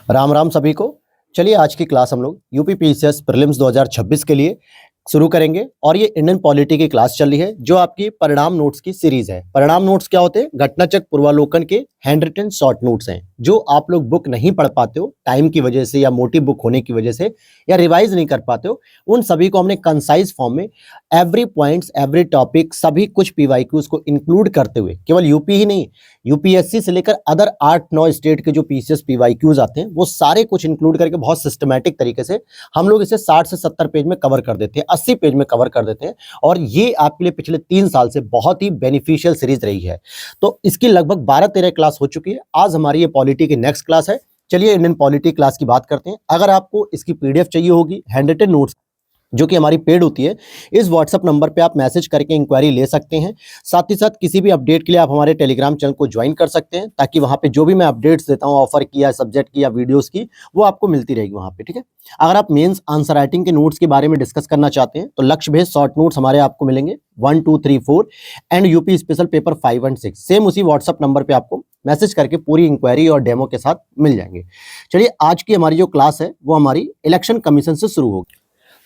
राम राम सभी को। चलिए आज की क्लास हम लोग यूपी पीसीएस प्रीलिम्स 2026 के लिए शुरू करेंगे और ये इंडियन पॉलिटी की क्लास चल रही है जो आपकी परिणाम नोट्स की सीरीज है। परिणाम नोट्स क्या होते हैं? घटनाचक्र पूर्वालोकन के हैंड रिटन शॉर्ट नोट्स हैं जो आप लोग बुक नहीं पढ़ पाते हो टाइम की वजह से या मोटी बुक होने की वजह से या रिवाइज नहीं कर पाते हो, उन सभी को हमने कंसाइज फॉर्म में एवरी पॉइंट्स एवरी टॉपिक सभी कुछ पीवाईक्यूज को इंक्लूड करते हुए, केवल यूपी ही नहीं यूपीएससी से लेकर अदर 8-9 स्टेट के जो पीसीएस पीवाईक्यूज आते हैं वो सारे कुछ इंक्लूड करके बहुत सिस्टमैटिक तरीके से हम लोग इसे 60 से 70 पेज में कवर कर देते हैं, 80 पेज में कवर कर देते हैं और ये आपके लिए पिछले 3 साल से बहुत ही बेनिफिशियल सीरीज रही है। तो इसकी लगभग 12-13 क्लास हो चुकी है। आज हमारी ये पॉलिटी की नेक्स्ट क्लास है। चलिए इंडियन पॉलिटी क्लास की बात करते हैं। अगर आपको इसकी पीडीएफ चाहिए होगी हैंड रिटन नोट्स जो कि हमारी पेड होती है, इस व्हाट्सएप नंबर पे आप मैसेज करके इंक्वायरी ले सकते हैं। साथ ही साथ किसी भी अपडेट के लिए आप हमारे टेलीग्राम चैनल को ज्वाइन कर सकते हैं ताकि वहाँ पे जो भी मैं अपडेट्स देता हूँ ऑफर की या सब्जेक्ट की या वीडियोस की, वो आपको मिलती रहेगी वहाँ पे। ठीक है, अगर आप मेंस आंसर राइटिंग के नोट्स के बारे में डिस्कस करना चाहते हैं तो लक्ष्य भेद शॉर्ट नोट्स हमारे आपको मिलेंगे 1, 2, 3, 4 एंड यूपी स्पेशल पेपर 5 और 6 सेम उसी व्हाट्सएप नंबर पे आपको मैसेज करके पूरी इंक्वायरी और डेमो के साथ मिल जाएंगे। चलिए आज की हमारी जो क्लास है वो हमारी इलेक्शन कमीशन से शुरू होगी।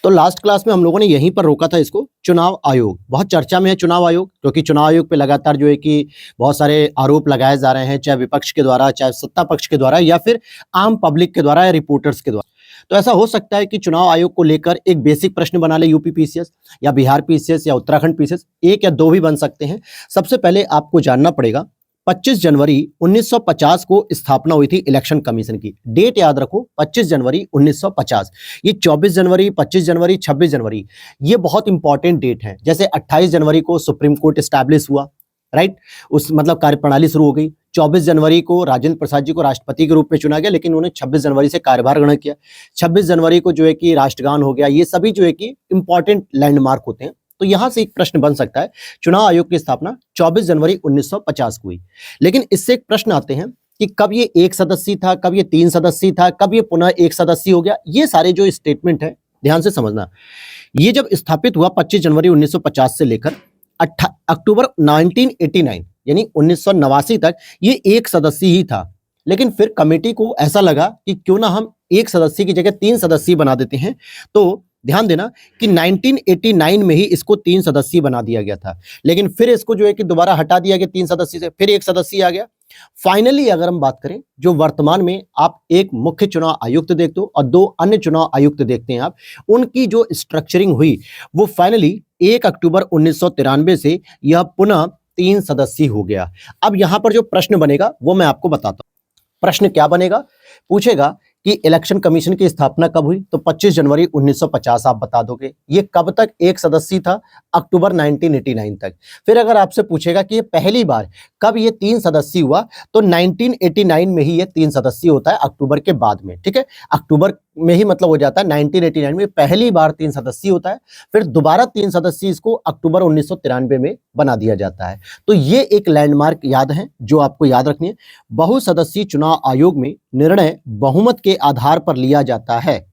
तो लास्ट क्लास में हम लोगों ने यहीं पर रोका था इसको। चुनाव आयोग बहुत चर्चा में है, चुनाव आयोग, क्योंकि चुनाव आयोग पे लगातार जो है कि बहुत सारे आरोप लगाए जा रहे हैं, चाहे विपक्ष के द्वारा, चाहे सत्ता पक्ष के द्वारा या फिर आम पब्लिक के द्वारा या रिपोर्टर्स के द्वारा। तो ऐसा हो सकता है कि चुनाव आयोग को लेकर एक बेसिक प्रश्न बना ले यूपी पीसीएस या बिहार पीसीएस या उत्तराखंड पीसीएस, 1 या 2 भी बन सकते हैं। सबसे पहले आपको जानना पड़ेगा 25 जनवरी 1950 को स्थापना हुई थी इलेक्शन कमीशन की। डेट याद रखो 25 जनवरी 1950। ये 24 जनवरी, 25 जनवरी, 26 जनवरी ये बहुत इंपॉर्टेंट डेट है। जैसे 28 जनवरी को सुप्रीम कोर्ट एस्टैब्लिश हुआ, राइट, उस मतलब कार्यप्रणाली शुरू हो गई। 24 जनवरी को राजेंद्र प्रसाद जी को राष्ट्रपति के रूप में चुना गया, लेकिन उन्होंने 26 जनवरी से कार्यभार ग्रहण किया। 26 जनवरी को जो है कि राष्ट्रगान हो गया। ये सभी जो है कि इंपॉर्टेंट लैंडमार्क होते हैं। तो यहां से एक प्रश्न बन सकता है, चुनाव आयोग की स्थापना 24 जनवरी 1950 को हुई, लेकिन इससे एक प्रश्न आते हैं कि कब ये 1 सदस्यीय था, कब ये 3 सदस्यीय था, कब ये पुनः 1 सदस्यीय हो गया। ये सारे जो स्टेटमेंट है ध्यान से समझना। ये जब स्थापित हुआ 25 जनवरी 1950 से लेकर अक्टूबर 1989 यानी 1989 तक ये 1 सदस्यीय ही था, लेकिन फिर कमेटी को ऐसा लगा कि क्यों ना हम 1 सदस्यीय की जगह 3 सदस्यीय बना देते हैं। तो ध्यान देना कि 1989 में ही इसको 3 सदस्यीय बना दिया गया था, लेकिन फिर इसको जो है कि दोबारा हटा दिया गया 3 सदस्यीय से, फिर 1 सदस्यीय आ गया। फाइनली अगर हम बात करें जो वर्तमान में आप एक मुख्य चुनाव आयुक्त देखते हो और 2 अन्य चुनाव आयुक्त देखते हैं आप, उनकी जो स्ट्रक्चरिंग हुई वो फाइनली 1 अक्टूबर 1993 से यह पुनः 3 सदस्यीय हो गया। अब यहां पर जो प्रश्न बनेगा वो मैं आपको बताता हूं। प्रश्न क्या बनेगा? पूछेगा कि इलेक्शन कमीशन की स्थापना कब हुई, तो 25 जनवरी 1950 आप बता दोगे। ये कब तक 1 सदस्यीय था? अक्टूबर 1989 तक। फिर अगर आपसे पूछेगा कि ये पहली बार कब ये 3 सदस्यीय हुआ, तो 1989 में ही ये 3 सदस्यीय होता है, अक्टूबर के बाद में। ठीक है, अक्टूबर में ही मतलब हो जाता है 1989 में पहली बार 3 सदस्यीय होता है, फिर दोबारा 3 सदस्यीय इसको अक्टूबर 1993 में बना दिया जाता है। तो ये एक लैंडमार्क याद है जो आपको याद रखनी है। बहुसदस्यीय चुनाव आयोग में निर्णय बहुमत के आधार पर लिया जाता है।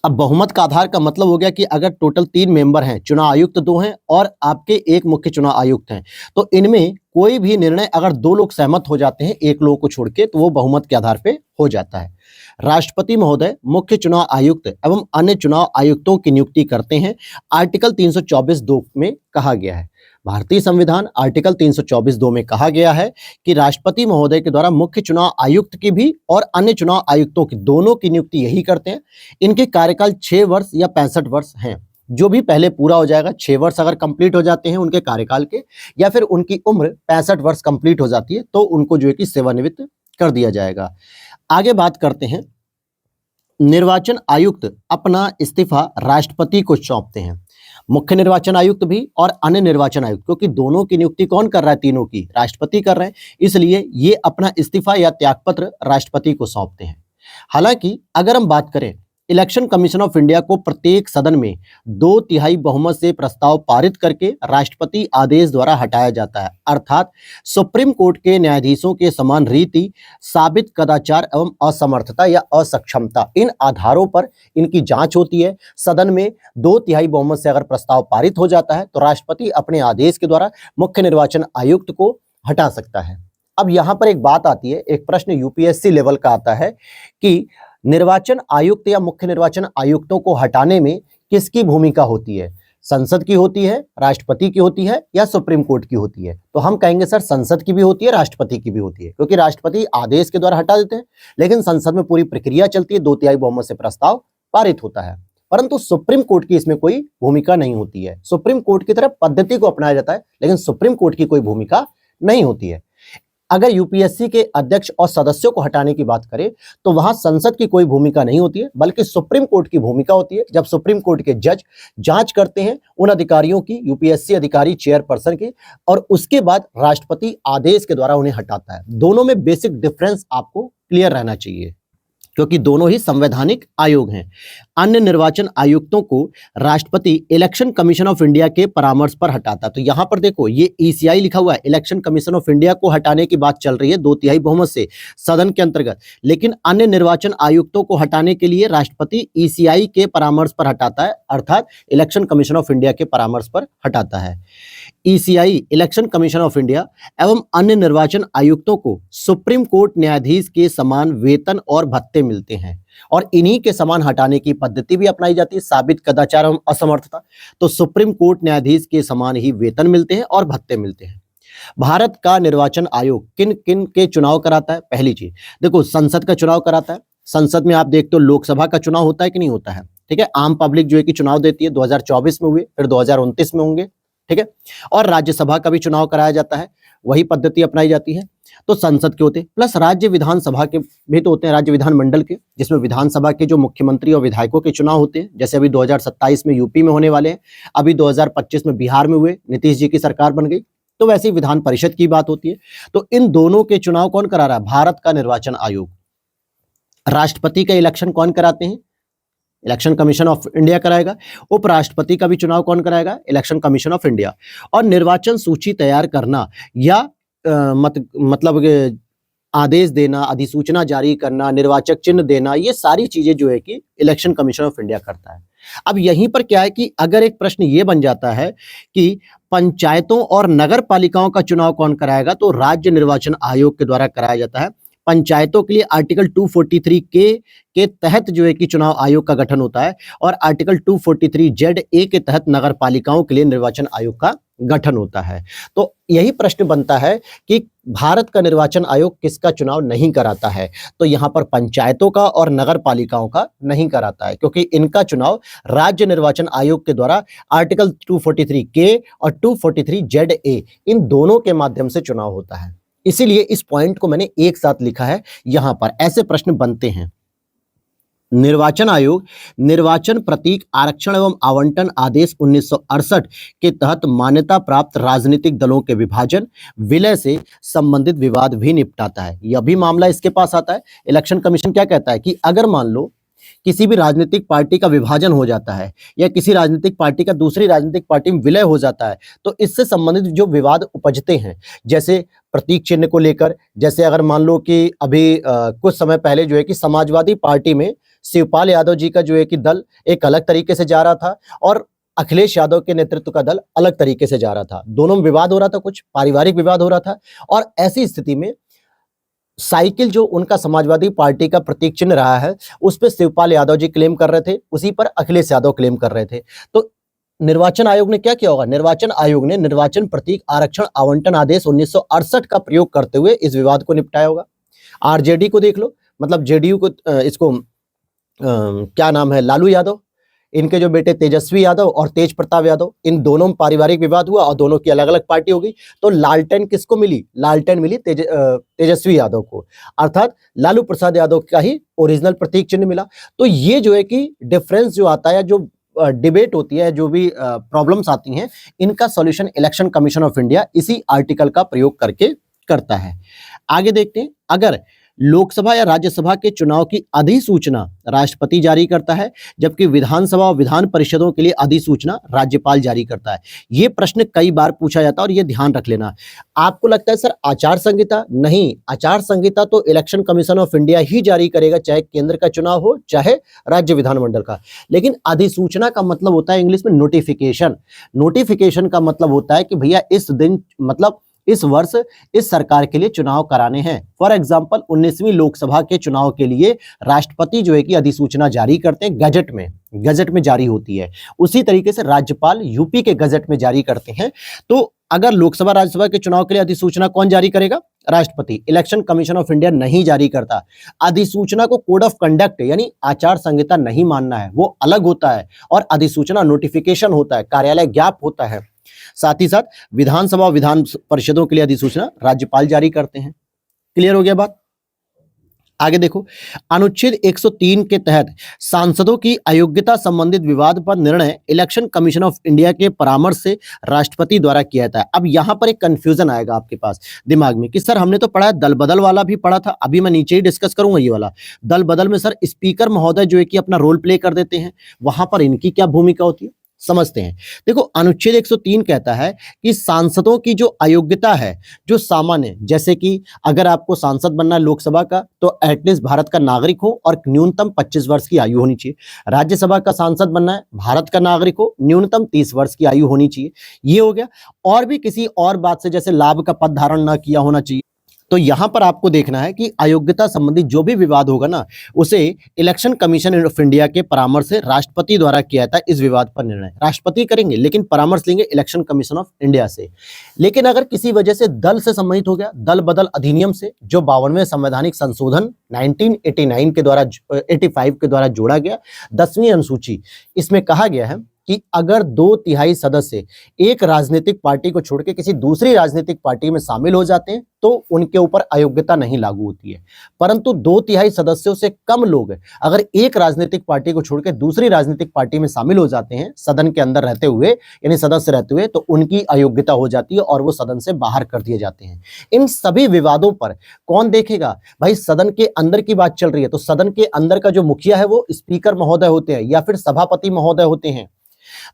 अब बहुमत का आधार का मतलब हो गया कि अगर टोटल 3 मेंबर हैं, चुनाव आयुक्त 2 हैं और आपके एक मुख्य चुनाव आयुक्त हैं, तो इनमें कोई भी निर्णय अगर 2 लोग सहमत हो जाते हैं एक लोग को छोड़ के, तो वो बहुमत के आधार पे हो जाता है। राष्ट्रपति महोदय मुख्य चुनाव आयुक्त एवं अन्य चुनाव आयुक्तों की नियुक्ति करते हैं, आर्टिकल 324(2) में कहा गया है। भारतीय संविधान आर्टिकल 324(2) में कहा गया है कि राष्ट्रपति महोदय के द्वारा मुख्य चुनाव आयुक्त की भी और अन्य चुनाव आयुक्तों की, दोनों की नियुक्ति यही करते हैं। इनके कार्यकाल 6 वर्ष या 65 वर्ष हैं। जो भी पहले पूरा हो जाएगा, 6 वर्ष अगर कंप्लीट हो जाते हैं उनके कार्यकाल के, या फिर उनकी उम्र 65 वर्ष कंप्लीट हो जाती है, तो उनको जो है कि सेवानिवृत्त कर दिया जाएगा। आगे बात करते हैं, निर्वाचन आयुक्त अपना इस्तीफा राष्ट्रपति को सौंपते हैं। मुख्य निर्वाचन आयुक्त भी और अन्य निर्वाचन आयुक्त, क्योंकि दोनों की नियुक्ति कौन कर रहा है? तीनों की राष्ट्रपति कर रहे हैं, इसलिए ये अपना इस्तीफा या त्यागपत्र राष्ट्रपति को सौंपते हैं। हालांकि अगर हम बात करें इलेक्शन कमीशन ऑफ इंडिया को प्रत्येक सदन में 2/3 बहुमत से प्रस्ताव पारित करके राष्ट्रपति आदेश द्वारा हटाया जाता है, अर्थात सुप्रीम कोर्ट के न्यायाधीशों के समान रीति, साबित कदाचार एवं असमर्थता या असक्षमता, इन आधारों पर इनकी जांच होती है। सदन में 2/3 बहुमत से अगर प्रस्ताव पारित हो जाता है तो राष्ट्रपति अपने आदेश के द्वारा मुख्य निर्वाचन आयुक्त को हटा सकता है। अब यहां पर एक बात आती है, एक प्रश्न यूपीएससी लेवल का आता है कि निर्वाचन आयुक्त या मुख्य निर्वाचन आयुक्तों को हटाने में किसकी भूमिका होती है? संसद की होती है, राष्ट्रपति की होती है या सुप्रीम कोर्ट की होती है? तो हम कहेंगे सर संसद की भी होती है, राष्ट्रपति की भी होती है, क्योंकि राष्ट्रपति आदेश के द्वारा हटा देते हैं, लेकिन संसद में पूरी प्रक्रिया चलती है, 2/3 बहुमत से प्रस्ताव पारित होता है। परंतु सुप्रीम कोर्ट की इसमें कोई भूमिका नहीं होती है। सुप्रीम कोर्ट की तरफ पद्धति को अपनाया जाता है, लेकिन सुप्रीम कोर्ट की कोई भूमिका नहीं होती है। अगर यूपीएससी के अध्यक्ष और सदस्यों को हटाने की बात करें तो वहां संसद की कोई भूमिका नहीं होती है, बल्कि सुप्रीम कोर्ट की भूमिका होती है। जब सुप्रीम कोर्ट के जज जांच करते हैं उन अधिकारियों की, यूपीएससी अधिकारी चेयरपर्सन की, और उसके बाद राष्ट्रपति आदेश के द्वारा उन्हें हटाता है। दोनों में बेसिक डिफरेंस आपको क्लियर रहना चाहिए, क्योंकि दोनों ही संवैधानिक आयोग हैं। अन्य निर्वाचन आयुक्तों को राष्ट्रपति इलेक्शन कमीशन ऑफ इंडिया के परामर्श पर हटाता है। तो यहां पर देखो ये ईसीआई लिखा हुआ है, इलेक्शन कमीशन ऑफ इंडिया को हटाने की बात चल रही है 2/3 बहुमत से सदन के अंतर्गत, लेकिन अन्य निर्वाचन आयुक्तों को हटाने के लिए राष्ट्रपति ईसीआई के परामर्श पर हटाता है, अर्थात इलेक्शन कमीशन ऑफ इंडिया के परामर्श पर हटाता है। ECI, election commission of India एवं अन्य निर्वाचन आयुक्तों को सुप्रीम कोर्ट न्यायाधीश के समान वेतन और भत्ते मिलते हैं, और इन्हीं के समान हटाने की पद्धति भी अपनाई जाती है, साबित कदाचार एवं असमर्थता। तो सुप्रीम कोर्ट न्यायाधीश के समान ही वेतन मिलते हैं और भत्ते मिलते हैं। भारत का निर्वाचन आयोग किन किन के चुनाव कराता है? पहली चीज देखो, संसद का चुनाव कराता है। संसद में आप देखते हो लोकसभा का चुनाव होता है कि नहीं होता है, ठीक है। आम पब्लिक जो है कि चुनाव देती है, 2024 में हुए, फिर 2029 में होंगे, ठीक है। और राज्यसभा का भी चुनाव कराया जाता है, वही पद्धति अपनाई जाती है। तो संसद के होते हैं, प्लस राज्य विधानसभा के भी तो होते हैं, राज्य विधानमंडल के, जिसमें विधानसभा के जो मुख्यमंत्री और विधायकों के चुनाव होते हैं। जैसे अभी 2027 में यूपी में होने वाले हैं, अभी 2025 में बिहार में हुए, नीतीश जी की सरकार बन गई, तो वैसे ही विधान परिषद की बात होती है। तो इन दोनों के चुनाव कौन करा रहा है? भारत का निर्वाचन आयोग। राष्ट्रपति का इलेक्शन कौन कराते हैं? इलेक्शन कमीशन ऑफ इंडिया कराएगा। उपराष्ट्रपति का भी चुनाव कौन कराएगा? Election commission of India. और निर्वाचन सूची तैयार करना या मतलब आदेश देना, अधिसूचना जारी करना, निर्वाचक चिन्ह देना, ये सारी चीजें जो है कि इलेक्शन कमीशन ऑफ इंडिया करता है। अब यहीं पर क्या है कि अगर एक प्रश्न ये बन जाता है कि पंचायतों और नगर पालिकाओं का चुनाव कौन कराएगा, तो राज्य निर्वाचन आयोग के द्वारा कराया जाता है। पंचायतों के लिए आर्टिकल 243 के तहत जो है कि चुनाव आयोग का गठन होता है, और आर्टिकल 243 ZA के तहत नगर पालिकाओं के लिए निर्वाचन आयोग का गठन होता है। तो यही प्रश्न बनता है कि भारत का निर्वाचन आयोग किसका चुनाव नहीं कराता है? तो यहाँ पर पंचायतों का और नगर पालिकाओं का नहीं कराता है, क्योंकि इनका चुनाव राज्य निर्वाचन आयोग के द्वारा आर्टिकल 243 और 243 ZA इन दोनों के माध्यम से चुनाव होता है। इसीलिए इस पॉइंट को मैंने एक साथ लिखा है। यहां पर ऐसे प्रश्न बनते हैं। निर्वाचन आयोग निर्वाचन प्रतीक आरक्षण एवं आवंटन आदेश 1968 के तहत मान्यता प्राप्त राजनीतिक दलों के विभाजन विलय से संबंधित विवाद भी निपटाता है। यह भी मामला इसके पास आता है। इलेक्शन कमीशन क्या कहता है कि अगर मान लो किसी भी राजनीतिक पार्टी का विभाजन हो जाता है या किसी राजनीतिक पार्टी का दूसरी राजनीतिक पार्टी में विलय हो जाता है, तो इससे संबंधित जो विवाद उपजते हैं, जैसे प्रतीक चिन्ह को लेकर, जैसे अगर मान लो कि अभी कुछ समय पहले जो है कि समाजवादी पार्टी में शिवपाल यादव जी का जो है कि दल एक अलग तरीके से जा रहा था और अखिलेश यादव के नेतृत्व का दल अलग तरीके से जा रहा था। दोनों में विवाद हो रहा था, कुछ पारिवारिक विवाद हो रहा था, और ऐसी स्थिति में साइकिल जो उनका समाजवादी पार्टी का प्रतीक चिन्ह रहा है, उस पर शिवपाल यादव जी क्लेम कर रहे थे, उसी पर अखिलेश यादव क्लेम कर रहे थे। तो निर्वाचन आयोग ने क्या किया होगा? निर्वाचन आयोग ने निर्वाचन प्रतीक आरक्षण आवंटन आदेश 1968 का प्रयोग करते हुए इस विवाद को निपटाया होगा। आरजेडी को देख लो, मतलब जेडीयू को, इसको क्या नाम है, लालू यादव, इनके जो बेटे तेजस्वी यादव और तेज प्रताप यादव, इन दोनों में पारिवारिक विवाद हुआ और दोनों की अलग अलग पार्टी हो गई। तो लालटेन किसको मिली? लालटेन मिली तेजस्वी यादव को, अर्थात लालू प्रसाद यादव का ही ओरिजिनल प्रतीक चिन्ह मिला। तो ये जो है कि डिफरेंस जो आता है, जो डिबेट होती है, जो भी प्रॉब्लम्स आती हैं, इनका solution election commission of India इसी आर्टिकल का प्रयोग करके करता है। आगे देखते हैं, अगर लोकसभा या राज्यसभा के चुनाव की अधिसूचना राष्ट्रपति जारी करता है, जबकि विधानसभा और विधान परिषदों के लिए अधिसूचना राज्यपाल जारी करता है। यह प्रश्न कई बार पूछा जाता है और यह ध्यान रख लेना। आपको लगता है सर आचार संहिता? नहीं, आचार संहिता तो इलेक्शन कमीशन ऑफ इंडिया ही जारी करेगा, चाहे केंद्र का चुनाव हो चाहे राज्य विधानमंडल का। लेकिन अधिसूचना का मतलब होता है इंग्लिश में नोटिफिकेशन। नोटिफिकेशन का मतलब होता है कि भैया इस दिन, मतलब इस वर्ष इस सरकार के लिए चुनाव कराने हैं। फॉर एग्जाम्पल 19वीं लोकसभा के चुनाव के लिए राष्ट्रपति जो है कि अधिसूचना जारी करते हैं, गजट में जारी होती है। उसी तरीके से राज्यपाल यूपी के गजट में जारी करते हैं। तो अगर लोकसभा राज्यसभा के चुनाव के लिए अधिसूचना कौन जारी करेगा? राष्ट्रपति। इलेक्शन कमीशन ऑफ इंडिया नहीं जारी करता। अधिसूचना को कोड ऑफ कंडक्ट यानी आचार संहिता नहीं मानना है, वो अलग होता है। और अधिसूचना नोटिफिकेशन होता है, कार्यालय ज्ञाप होता है। साथ ही साथ विधानसभा विधान परिषदों के लिए अधिसूचना राज्यपाल जारी करते हैं। क्लियर हो गया बात? आगे देखो, अनुच्छेद 103 के तहत सांसदों की अयोग्यता संबंधित विवाद पर निर्णय इलेक्शन कमीशन ऑफ इंडिया के परामर्श से राष्ट्रपति द्वारा किया जाता है। अब यहां पर एक कंफ्यूजन आएगा आपके पास दिमाग में कि सर हमने तो पढ़ा है, दल बदल वाला भी पढ़ा था, अभी मैं नीचे ही डिस्कस करूंगा ये वाला। दल बदल में सर स्पीकर महोदय जो है कि अपना रोल प्ले कर देते हैं, वहां पर इनकी क्या भूमिका होती है समझते हैं। देखो, अनुच्छेद 103 कहता है कि सांसदों की जो अयोग्यता है, जो सामान्य, जैसे कि अगर आपको सांसद बनना है लोकसभा का तो एटलीस्ट भारत का नागरिक हो और न्यूनतम 25 वर्ष की आयु होनी चाहिए। राज्यसभा का सांसद बनना है, भारत का नागरिक हो, न्यूनतम 30 वर्ष की आयु होनी चाहिए। ये हो गया। और भी किसी और बात से, जैसे लाभ का पद धारण ना किया होना चाहिए। तो यहां पर आपको देखना है कि अयोग्यता संबंधी जो भी विवाद होगा ना, उसे इलेक्शन कमीशन ऑफ इंडिया के परामर्श से राष्ट्रपति द्वारा किया जाता है। इस विवाद पर निर्णय राष्ट्रपति करेंगे, लेकिन परामर्श लेंगे इलेक्शन कमीशन ऑफ इंडिया से। लेकिन अगर किसी वजह से दल से संबंधित हो गया, दल बदल अधिनियम से, जो 52वें संवैधानिक संशोधन 1989 के द्वारा 85 के द्वारा जोड़ा गया, 10वीं अनुसूची, इसमें कहा गया है कि अगर 2/3 सदस्य एक राजनीतिक पार्टी को छोड़ के किसी दूसरी राजनीतिक पार्टी में शामिल हो जाते हैं तो उनके ऊपर अयोग्यता नहीं लागू होती है। परंतु 2/3 सदस्यों से कम लोग अगर एक राजनीतिक पार्टी को छोड़ के दूसरी राजनीतिक पार्टी में शामिल हो जाते हैं सदन के अंदर रहते हुए, यानी सदस्य रहते हुए, तो उनकी अयोग्यता हो जाती है और वो सदन से बाहर कर दिए जाते हैं। इन सभी विवादों पर कौन देखेगा? भाई, सदन के अंदर की बात चल रही है तो सदन के अंदर का जो मुखिया है वो स्पीकर महोदय होते हैं या फिर सभापति महोदय होते हैं।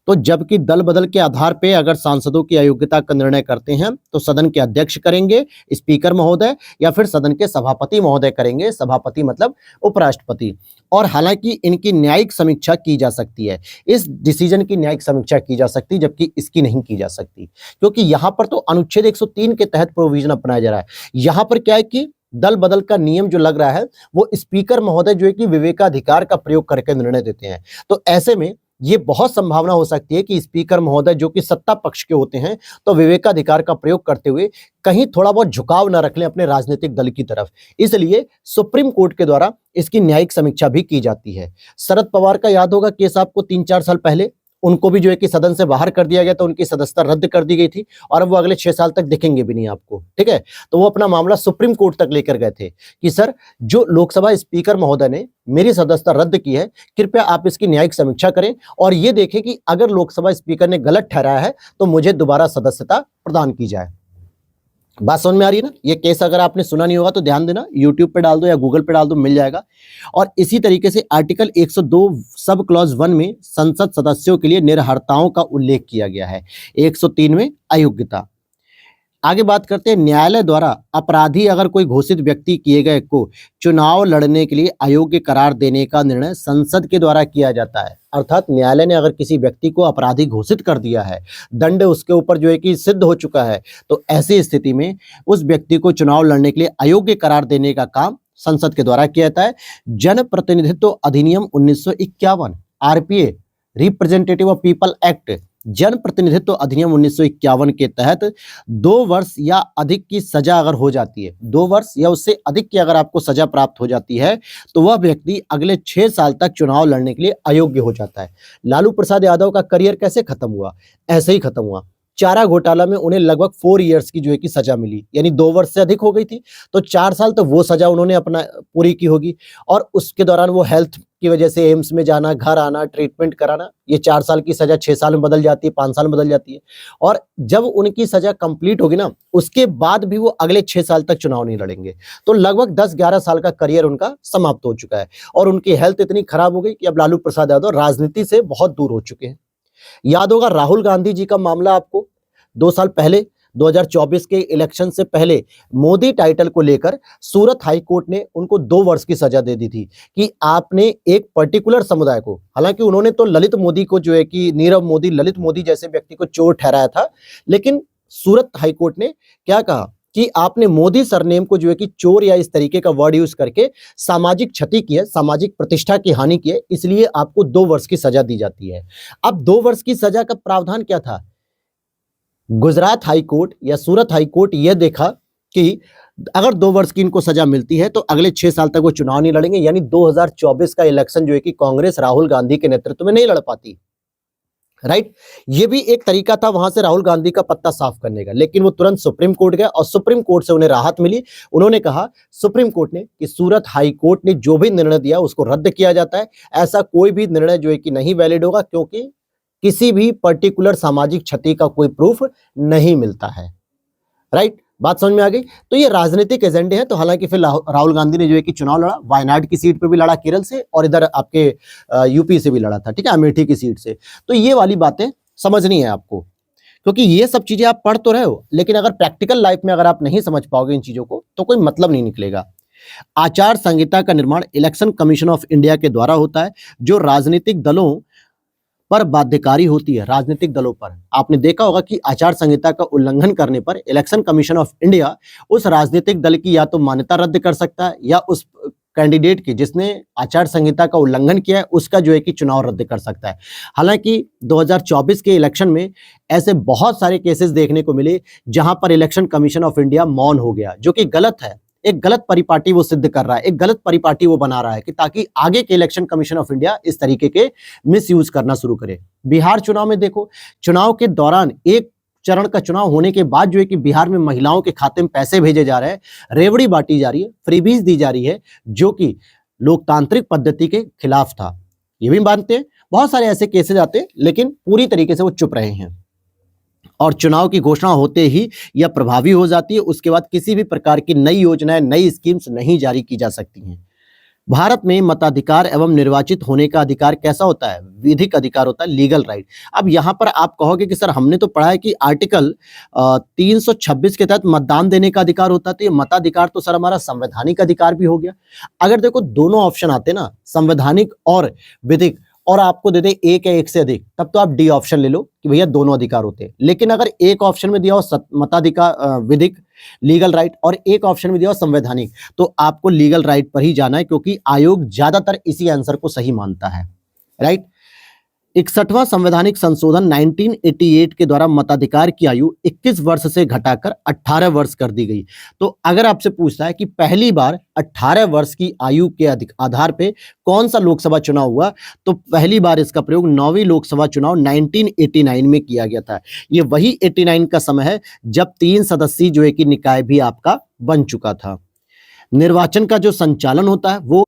तो जबकि दल बदल के आधार पे अगर सांसदों की अयोग्यता का निर्णय करते हैं तो सदन के अध्यक्ष करेंगे, स्पीकर महोदय, या फिर सदन के सभापति महोदय करेंगे। सभापति मतलब उपराष्ट्रपति। और हालांकि इनकी न्यायिक समीक्षा की जा सकती है, इस डिसीजन की न्यायिक समीक्षा की जा सकती है, जबकि इसकी नहीं की जा सकती, क्योंकि यहां पर तो अनुच्छेद 103 के तहत प्रोविजन अपनाया जा रहा है। यहां पर क्या है कि दल बदल का नियम जो लग रहा है वो स्पीकर महोदय जो है कि विवेकाधिकार का प्रयोग करके निर्णय देते हैं। तो ऐसे में ये बहुत संभावना हो सकती है कि स्पीकर महोदय जो कि सत्ता पक्ष के होते हैं तो विवेकाधिकार का प्रयोग करते हुए कहीं थोड़ा बहुत झुकाव न रख लें अपने राजनीतिक दल की तरफ। इसलिए सुप्रीम कोर्ट के द्वारा इसकी न्यायिक समीक्षा भी की जाती है। शरद पवार का याद होगा केस आपको 3-4 साल पहले, उनको भी जो है कि सदन से बाहर कर दिया गया तो उनकी सदस्यता रद्द कर दी गई थी और अब वो अगले 6 साल तक दिखेंगे भी नहीं आपको, ठीक है। तो वो अपना मामला सुप्रीम कोर्ट तक लेकर गए थे कि सर, जो लोकसभा स्पीकर महोदय ने मेरी सदस्यता रद्द की है, कृपया आप इसकी न्यायिक समीक्षा करें और ये देखें कि अगर लोकसभा स्पीकर ने गलत ठहराया है तो मुझे दोबारा सदस्यता प्रदान की जाए। बात समझ में आ रही है ना? ये केस अगर आपने सुना नहीं होगा तो ध्यान देना, यूट्यूब पे डाल दो या गूगल पे डाल दो, मिल जाएगा। और इसी तरीके से आर्टिकल 102 सब क्लॉज 1 में संसद सदस्यों के लिए निर्हरताओं का उल्लेख किया गया है। 103 में अयोग्यता। आगे बात करते हैं, न्यायालय द्वारा अपराधी अगर कोई घोषित व्यक्ति किए गए को चुनाव लड़ने के लिए अयोग्य करार देने का निर्णय संसद के द्वारा किया जाता है। अर्थात न्यायालय ने अगर किसी व्यक्ति को अपराधी घोषित कर दिया है, दंड उसके ऊपर जो है कि सिद्ध हो चुका है, तो ऐसी स्थिति में उस व्यक्ति को चुनाव लड़ने के लिए अयोग्य करार देने का काम संसद के द्वारा किया जाता है। जनप्रतिनिधित्व अधिनियम 1951, RPA, representative of people act, जन प्रतिनिधित्व अधिनियम 1951 के तहत 2 वर्ष या अधिक की सजा अगर हो जाती है, 2 वर्ष या उससे अधिक की अगर आपको सजा प्राप्त हो जाती है तो वह व्यक्ति अगले 6 साल तक चुनाव लड़ने के लिए अयोग्य हो जाता है। लालू प्रसाद यादव का करियर कैसे खत्म हुआ? ऐसे ही खत्म हुआ। चारा घोटाला में उन्हें लगभग 4 इयर्स की जो है कि सजा मिली, यानी 2 वर्ष से अधिक हो गई थी, तो 4 साल तो वो सजा उन्होंने अपना पूरी की होगी और उसके दौरान वो हेल्थ की वजह से एम्स में जाना, घर आना, ट्रीटमेंट कराना, ये 4 साल की सजा 6 साल में बदल जाती है, 5 साल में बदल जाती है। और जब उनकी सजा कंप्लीट होगी ना, उसके बाद भी वो अगले 6 साल तक चुनाव नहीं लड़ेंगे। तो लगभग 10-11 साल का करियर उनका समाप्त हो चुका है और उनकी हेल्थ इतनी खराब हो गई कि अब लालू प्रसाद यादव राजनीति से बहुत दूर हो चुके हैं। याद होगा राहुल गांधी जी का मामला आपको 2 साल पहले 2024 के इलेक्शन से पहले मोदी टाइटल को लेकर सूरत हाई कोर्ट ने उनको 2 वर्ष की सजा दे दी थी कि आपने एक पर्टिकुलर समुदाय को, हालांकि उन्होंने तो ललित मोदी को जो है कि नीरव मोदी, ललित मोदी जैसे व्यक्ति को चोर ठहराया था, लेकिन सूरत हाईकोर्ट ने क्या कहा कि आपने मोदी सरनेम को जो है कि चोर या इस तरीके का वर्ड यूज करके सामाजिक क्षति की है, सामाजिक प्रतिष्ठा की हानि की है, इसलिए आपको 2 वर्ष की सजा दी जाती है। अब 2 वर्ष की सजा का प्रावधान क्या था? गुजरात हाईकोर्ट या सूरत हाईकोर्ट यह देखा कि अगर 2 वर्ष की इनको सजा मिलती है तो अगले 6 साल तक वो चुनाव नहीं लड़ेंगे, यानी 2024 का इलेक्शन जो है कि कांग्रेस राहुल गांधी के नेतृत्व में नहीं लड़ पाती। राइट, ये भी एक तरीका था वहां से राहुल गांधी का पत्ता साफ करने का, लेकिन वो तुरंत सुप्रीम कोर्ट गए और सुप्रीम कोर्ट से उन्हें राहत मिली। उन्होंने कहा सुप्रीम कोर्ट ने कि सूरत हाई कोर्ट ने जो भी निर्णय दिया उसको रद्द किया जाता है, ऐसा कोई भी निर्णय जो है कि नहीं वैलिड होगा, क्योंकि किसी भी पर्टिकुलर सामाजिक क्षति का कोई प्रूफ नहीं मिलता है। राइट, बात समझ में आ गई। तो ये राजनीतिक एजेंडे हैं। तो हालांकि फिर राहुल गांधी ने जो है कि चुनाव लड़ा, वायनाड की सीट पे भी लड़ा केरल से, और इधर आपके यूपी से भी लड़ा था, ठीक है, अमेठी की सीट से। तो ये वाली बातें समझनी है आपको, क्योंकि ये सब चीजें आप पढ़ तो रहे हो, लेकिन अगर प्रैक्टिकल लाइफ में अगर आप नहीं समझ पाओगे इन चीजों को तो कोई मतलब नहीं निकलेगा। आचार संहिता का निर्माण इलेक्शन कमीशन ऑफ इंडिया के द्वारा होता है, जो राजनीतिक दलों पर बाध्यकारी होती है। राजनीतिक दलों पर आपने देखा होगा कि आचार संहिता का उल्लंघन करने पर इलेक्शन कमीशन ऑफ इंडिया उस राजनीतिक दल की या तो मान्यता रद्द कर सकता है, या उस कैंडिडेट की जिसने आचार संहिता का उल्लंघन किया है उसका जो है कि चुनाव रद्द कर सकता है। हालांकि 2024 के इलेक्शन में ऐसे बहुत सारे केसेस देखने को मिले जहां पर इलेक्शन कमीशन ऑफ इंडिया मौन हो गया, जो कि गलत है। एक गलत परिपाटी वो सिद्ध कर रहा है, एक गलत परिपाटी वो बना रहा है कि ताकि आगे के इलेक्शन कमीशन ऑफ इंडिया इस तरीके के मिसयूज करना शुरू करे। बिहार चुनाव में देखो, चुनाव के दौरान एक चरण का चुनाव होने के बाद जो है कि बिहार में महिलाओं के खाते में पैसे भेजे जा रहे हैं, रेवड़ी बांटी जा रही है, फ्रीबीज दी जा रही है, जो कि लोकतांत्रिक पद्धति के खिलाफ था। ये भी मानते हैं। बहुत सारे ऐसे केसेस आते हैं, लेकिन पूरी तरीके से वो चुप रहे हैं, और चुनाव की घोषणा होते ही यह प्रभावी हो जाती है। उसके बाद किसी भी प्रकार की नई योजनाएं, नई स्कीम्स नहीं जारी की जा सकती हैं। भारत में मताधिकार एवं निर्वाचित होने का अधिकार कैसा होता है? विधिक अधिकार होता है, लीगल राइट। अब यहां पर आप कहोगे कि सर हमने तो पढ़ा है कि आर्टिकल 326 के तहत मतदान देने का अधिकार होता है, तो ये मताधिकार तो सर हमारा संवैधानिक अधिकार भी हो गया। अगर देखो दोनों ऑप्शन आते ना, संवैधानिक और विधिक, और आपको दे दे एक या एक से अधिक, तब तो आप डी ऑप्शन ले लो कि भैया दोनों अधिकार होते हैं। लेकिन अगर एक ऑप्शन में दिया हो मताधिकार विधिक लीगल राइट, और एक ऑप्शन में दिया हो संवैधानिक, तो आपको लीगल राइट पर ही जाना है, क्योंकि आयोग ज्यादातर इसी आंसर को सही मानता है। राइट, 61वां संवैधानिक संशोधन 1988 के द्वारा मताधिकार की आयु 21 वर्ष से घटाकर 18 वर्ष कर दी गई। तो अगर आपसे पूछता है कि पहली बार 18 वर्ष की आयु के आधार पे कौन सा लोकसभा चुनाव हुआ, तो पहली बार इसका प्रयोग 9वीं लोकसभा चुनाव 1989 में किया गया था। ये वही 89 का समय है जब 3 सदस्यीय जो है कि निकाय भी आपका बन चुका था। निर्वाचन का जो संचालन होता है वो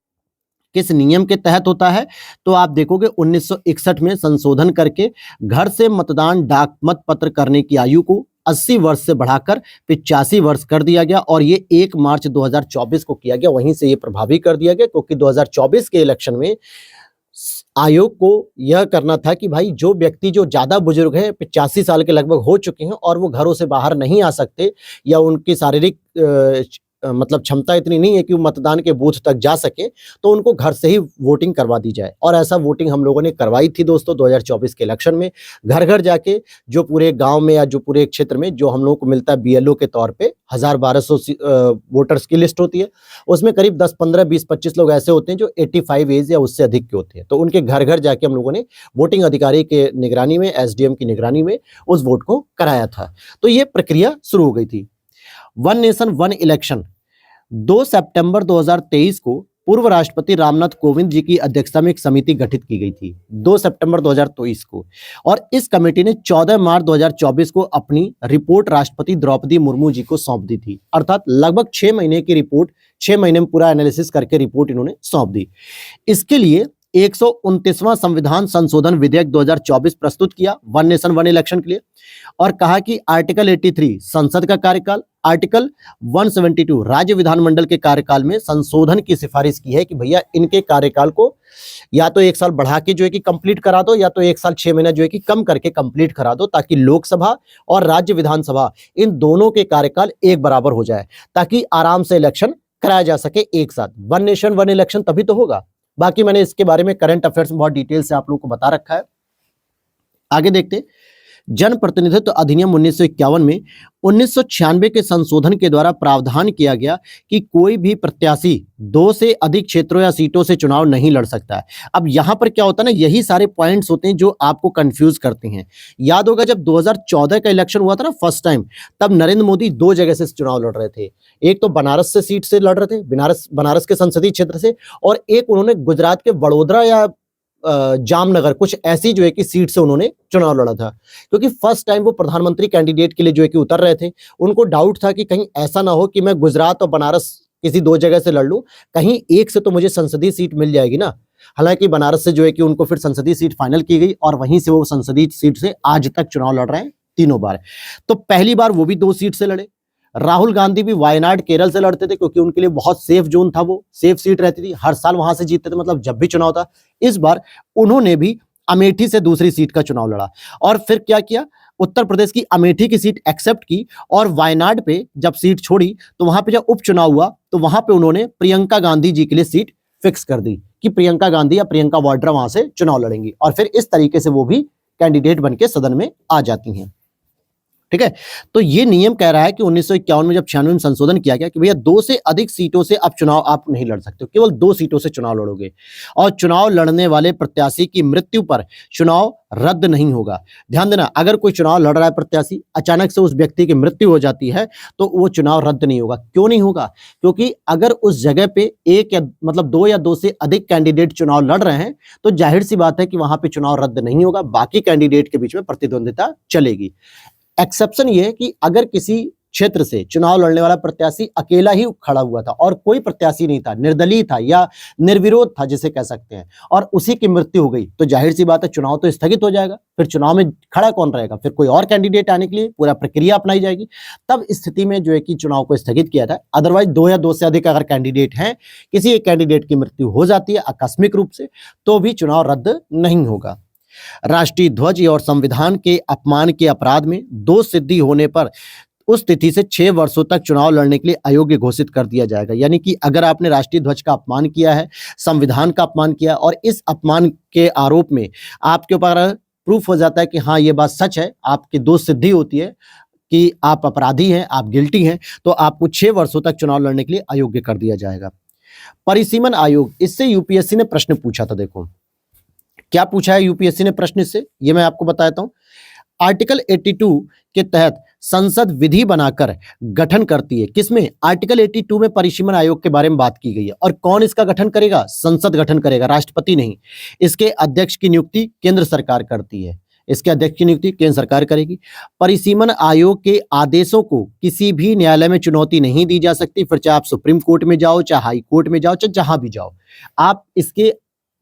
किस नियम के तहत होता है? तो आप देखोगे 1961 में संशोधन करके घर से मतदान डाक मत पत्र करने की आयु को 80 वर्ष से बढ़ाकर 85 वर्ष कर दिया गया, और ये 1 मार्च 2024 को किया गया। वहीं से ये प्रभावी कर दिया गया, क्योंकि 2024 के इलेक्शन में आयोग को यह करना था कि भाई जो व्यक्ति जो ज्यादा बुजुर्ग है, 85 साल के लगभग हो चुके हैं, और वो घरों से बाहर नहीं आ सकते, या उनकी शारीरिक मतलब क्षमता इतनी नहीं है कि वो मतदान के बूथ तक जा सके, तो उनको घर से ही वोटिंग करवा दी जाए। और ऐसा वोटिंग हम लोगों ने करवाई थी दोस्तों 2024 के इलेक्शन में। घर घर जाके जो पूरे गांव में या जो पूरे क्षेत्र में जो हम लोगों को मिलता है बीएलओ के तौर पे 1000-1200 वोटर्स की लिस्ट होती है, उसमें करीब 10, 15, 20, 25 लोग ऐसे होते हैं जो 85 एज या उससे अधिक के होते हैं। तो उनके घर घर जाके हम लोगों ने वोटिंग अधिकारी के निगरानी में, एसडीएम की निगरानी में उस वोट को कराया था। तो ये प्रक्रिया शुरू हो गई थी। वन नेशन वन इलेक्शन 2 सितंबर 2023 को पूर्व राष्ट्रपति रामनाथ कोविंद जी की अध्यक्षता में एक समिति गठित की गई थी 2 सितंबर 2023 को, और इस कमेटी ने 14 मार्च 2024 को अपनी रिपोर्ट राष्ट्रपति द्रौपदी मुर्मू जी को सौंप दी थी। अर्थात लगभग 6 महीने की रिपोर्ट, 6 महीने में पूरा एनालिसिस करके रिपोर्ट इन्होंने सौंप दी। इसके लिए 129वां संविधान संशोधन विधेयक 2024 प्रस्तुत किया वन नेशन वन इलेक्शन के लिए, और कहा कि आर्टिकल 83 संसद का कार्यकाल, आर्टिकल 172 राज्य विधानमंडल के कार्यकाल में संशोधन की सिफारिश की है कि भैया इनके कार्यकाल को या तो 1 साल बढ़ा के जो है कि कंप्लीट करा दो, या तो 1 साल 6 महीना जो है कि कम करके कंप्लीट करा दो, ताकि लोकसभा और राज्य विधानसभा इन दोनों के कार्यकाल एक बराबर हो जाए, ताकि आराम से इलेक्शन कराया जा सके एक साथ। वन नेशन वन इलेक्शन तभी तो होगा। बाकी मैंने इसके बारे में करंट अफेयर्स में बहुत डिटेल से आप लोगों को बता रखा है। आगे देखते, जन प्रतिनिधित्व अधिनियम 1951 में 1996 के संशोधन के द्वारा प्रावधान किया गया कि कोई भी प्रत्याशी 2 से अधिक क्षेत्रों या सीटों से चुनाव नहीं लड़ सकता है। अब यहां पर क्या होता है ना, यही सारे पॉइंट्स होते हैं जो आपको कंफ्यूज करते हैं। याद होगा जब 2014 का इलेक्शन हुआ था ना फर्स्ट टाइम, तब नरेंद्र मोदी 2 जगह से चुनाव लड़ रहे थे। एक तो बनारस से सीट से लड़ रहे थे, बनारस के संसदीय क्षेत्र से, और एक उन्होंने गुजरात के वडोदरा या जामनगर कुछ ऐसी जो है कि सीट से उन्होंने चुनाव लड़ा था, क्योंकि फर्स्ट टाइम वो प्रधानमंत्री कैंडिडेट के लिए जो है कि उतर रहे थे। उनको डाउट था कि कहीं ऐसा ना हो कि मैं गुजरात और बनारस किसी 2 जगह से लड़ लूं, कहीं एक से तो मुझे संसदीय सीट मिल जाएगी ना। हालांकि बनारस से जो है कि उनको फिर संसदीय सीट फाइनल की गई और वहीं से वो संसदीय सीट से आज तक चुनाव लड़ रहे हैं 3 बार। तो पहली बार वो भी 2 सीट से लड़े। राहुल गांधी भी वायनाड केरल से लड़ते थे, क्योंकि उनके लिए बहुत सेफ जोन था, वो सेफ सीट रहती थी, हर साल वहां से जीतते थे, मतलब जब भी चुनाव था। इस बार उन्होंने भी अमेठी से दूसरी सीट का चुनाव लड़ा और फिर क्या किया, उत्तर प्रदेश की अमेठी की सीट एक्सेप्ट की और वायनाड पे जब सीट छोड़ी तो वहां पे जब उपचुनाव हुआ तो वहां पे उन्होंने प्रियंका गांधी जी के लिए सीट फिक्स कर दी कि प्रियंका गांधी या प्रियंका वाड्रा वहां से चुनाव लड़ेंगी, और फिर इस तरीके से वो भी कैंडिडेट बनके सदन में आ जाती हैं। ठीक है, तो ये नियम कह रहा है कि 1951 में जब 96 में संशोधन किया गया कि भैया 2 से अधिक सीटों से अब चुनाव आप नहीं लड़ सकते हो, केवल 2 सीटों से चुनाव लड़ोगे, और चुनाव लड़ने वाले प्रत्याशी की मृत्यु पर चुनाव रद्द नहीं होगा। ध्यान देना, अगर कोई चुनाव लड़ रहा है प्रत्याशी, अचानक से उस व्यक्ति की मृत्यु हो जाती है तो वो चुनाव रद्द नहीं होगा। क्यों नहीं होगा? क्योंकि अगर उस जगह पे 1 या मतलब 2 या 2 से अधिक कैंडिडेट चुनाव लड़ रहे हैं तो जाहिर सी बात है कि वहां पे चुनाव रद्द नहीं होगा, बाकी कैंडिडेट के बीच में प्रतिद्वंदिता चलेगी। एक्सेप्शन ये है कि अगर किसी क्षेत्र से चुनाव लड़ने वाला प्रत्याशी अकेला ही खड़ा हुआ था और कोई प्रत्याशी नहीं था, निर्दलीय था या निर्विरोध था जिसे कह सकते हैं, और उसी की मृत्यु हो गई, तो जाहिर सी बात है चुनाव तो स्थगित हो जाएगा। फिर चुनाव में खड़ा कौन रहेगा? फिर कोई और कैंडिडेट आने के लिए पूरा प्रक्रिया अपनाई जाएगी। तब स्थिति में जो है कि चुनाव को स्थगित किया था। अदरवाइज 2 या 2 से अधिक अगर कैंडिडेट हैं, किसी एक कैंडिडेट की मृत्यु हो जाती है आकस्मिक रूप से, तो भी चुनाव रद्द नहीं होगा। राष्ट्रीय ध्वज और संविधान के अपमान के अपराध में दोष सिद्धि होने पर उस तिथि से 6 वर्षों तक चुनाव लड़ने के लिए अयोग्य घोषित कर दिया जाएगा। यानी कि अगर आपने राष्ट्रीय ध्वज का अपमान किया है, संविधान का अपमान किया और इस अपमान के आरोप में आपके ऊपर प्रूफ हो जाता है कि हाँ ये बात सच है, आपकी दोष सिद्धि होती है कि आप अपराधी हैं, आप गिल्टी हैं, तो आपको 6 वर्षों तक चुनाव लड़ने के लिए अयोग्य कर दिया जाएगा। परिसीमन आयोग, इससे यूपीएससी ने प्रश्न पूछा था। देखो क्या पूछा है यूपीएससी ने प्रश्न इससे, ये मैं आपको बताता हूं। आर्टिकल 82 के तहत संसद विधि बनाकर गठन करती है। किसमें? आर्टिकल 82 में परिसीमन आयोग के बारे में बात की गई है। और कौन इसका गठन करेगा? संसद गठन करेगा, राष्ट्रपति नहीं। इसके अध्यक्ष की नियुक्ति केंद्र सरकार करती है। इसके अध्यक्ष की नियुक्ति केंद्र सरकार करेगी। परिसीमन आयोग के आदेशों को किसी भी न्यायालय में चुनौती नहीं दी जा सकती, फिर चाहे आप सुप्रीम कोर्ट में जाओ, चाहे हाई कोर्ट में जाओ, चाहे जहां भी जाओ, आप इसके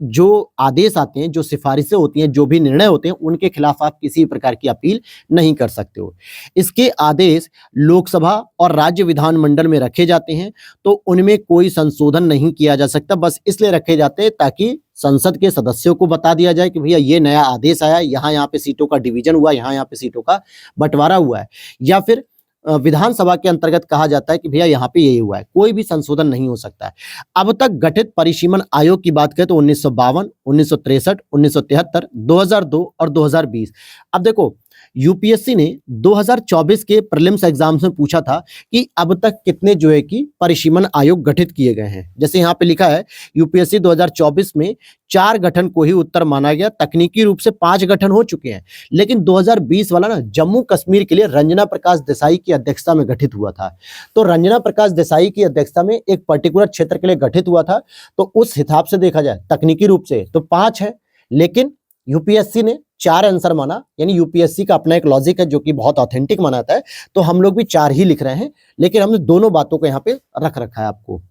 जो आदेश आते हैं, जो सिफारिशें होती हैं, जो भी निर्णय होते हैं, उनके खिलाफ आप किसी प्रकार की अपील नहीं कर सकते हो। इसके आदेश लोकसभा और राज्य विधानमंडल में रखे जाते हैं, तो उनमें कोई संशोधन नहीं किया जा सकता। बस इसलिए रखे जाते हैं ताकि संसद के सदस्यों को बता दिया जाए कि भैया ये नया आदेश आया, यहाँ पे सीटों का डिवीजन हुआ, यहाँ पे सीटों का बंटवारा हुआ है, या फिर विधानसभा के अंतर्गत कहा जाता है कि भैया यहाँ पे यही हुआ है, कोई भी संशोधन नहीं हो सकता है। अब तक गठित परिसीमन आयोग की बात करें तो 1952, 1963, 1973, 2002 और 2020। अब देखो यूपीएससी ने 2024 के प्रीलिम्स एग्जाम्स में पूछा था कि अब तक कितने जो है कि परिसीमन आयोग गठित किए गए हैं। जैसे यहाँ पे लिखा है यूपीएससी 2024 में 4 गठन को ही उत्तर माना गया, तकनीकी रूप से 5 गठन हो चुके हैं। लेकिन 2020 वाला ना जम्मू कश्मीर के लिए रंजना प्रकाश देसाई की अध्यक्षता में गठित हुआ था। तो रंजना प्रकाश देसाई की अध्यक्षता में एक पर्टिकुलर क्षेत्र के लिए गठित हुआ था, तो उस हिसाब से देखा जाए तकनीकी रूप से तो 5 है, लेकिन यूपीएससी ने 4 आंसर माना। यानी यूपीएससी का अपना एक लॉजिक है जो कि बहुत ऑथेंटिक मानाता है, तो हम लोग भी 4 ही लिख रहे हैं, लेकिन हमने दोनों बातों को यहाँ पे रख रखा है आपको।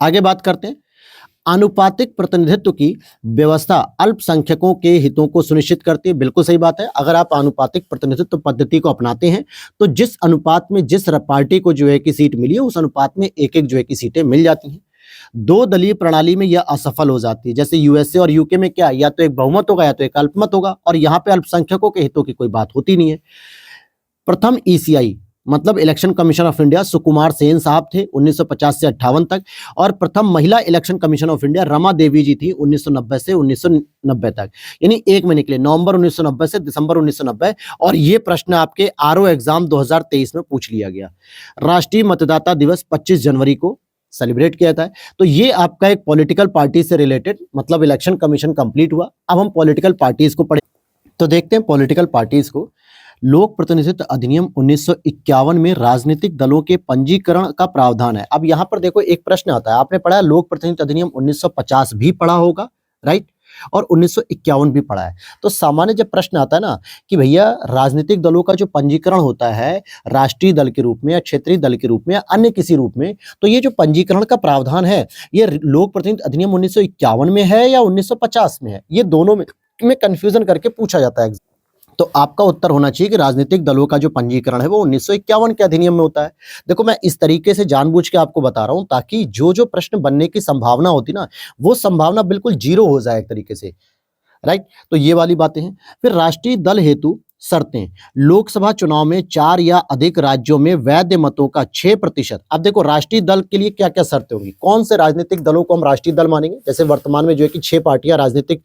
आगे बात करते हैं। आनुपातिक प्रतिनिधित्व की व्यवस्था अल्पसंख्यकों के हितों को सुनिश्चित करती है। बिल्कुल सही बात है। अगर आप आनुपातिक प्रतिनिधित्व पद्धति को अपनाते हैं तो जिस अनुपात में जिस पार्टी को जो है कि सीट मिली है, उस अनुपात में एक जो है कि सीटें मिल जाती हैं। 2 दलीय प्रणाली में यह असफल हो जाती है। जैसे यूएसए और यूके में क्या, या तो एक बहुमत होगा या तो एक अल्पमत होगा, और यहाँ पे अल्पसंख्यकों के हितों की कोई बात होती नहीं है। प्रथम ईसीआई मतलब election commission of India Sukumar Sen साहब थे 1950 से 58 तक, और प्रथम महिला election commission of India Rama Devi ji थी 1990 से 1990 तक, यानी एक में निकले नवंबर 1990 से दिसंबर 1990। और ये प्रश्न आपके आरओ एग्जाम 2023 में पूछ लिया गया। राष्ट्रीय मतदाता दिवस 25 जनवरी को सेलिब्रेट किया था। तो ये आपका एक पॉलिटिकल पार्टी से रिलेटेड, मतलब इलेक्शन कमीशन कंप्लीट हुआ। अब हम पॉलिटिकल पार्टीज को पढ़े तो देखते हैं पॉलिटिकल पार्टीज को। लोक प्रतिनिधित्व अधिनियम 1951 में राजनीतिक दलों के पंजीकरण का प्रावधान है। अब यहां पर देखो एक प्रश्न आता है, आपने पढ़ा है लोक प्रतिनिधित्व अधिनियम 1950 भी पढ़ा होगा, राइट, और 1951 भी पढ़ा है। तो सामान्य जब प्रश्न आता है ना कि भैया राजनीतिक दलों का जो पंजीकरण होता है राष्ट्रीय दल के रूप में या क्षेत्रीय दल के रूप में या अन्य किसी रूप में, तो ये जो पंजीकरण का प्रावधान है ये लोक प्रतिनिधित्व अधिनियम 1951 में है या 1950 में है, ये दोनों में कंफ्यूजन करके पूछा जाता है। तो आपका उत्तर होना चाहिए कि राजनीतिक दलों का जो पंजीकरण है वो 1951 के अधिनियम में होता है। देखो मैं इस तरीके से जानबूझ के आपको बता रहा हूं ताकि जो जो प्रश्न बनने की संभावना होती ना वो संभावना बिल्कुल जीरो हो जाए एक तरीके से, राइट। तो ये वाली बातें हैं। फिर राष्ट्रीय दल हेतु शर्तें, लोकसभा चुनाव में 4 या अधिक राज्यों में वैध मतों का 6%। अब देखो राष्ट्रीय दल के लिए क्या क्या शर्तें होंगी, कौन से राजनीतिक दलों को हम राष्ट्रीय दल मानेंगे। जैसे वर्तमान में जो है कि 6 पार्टियां राजनीतिक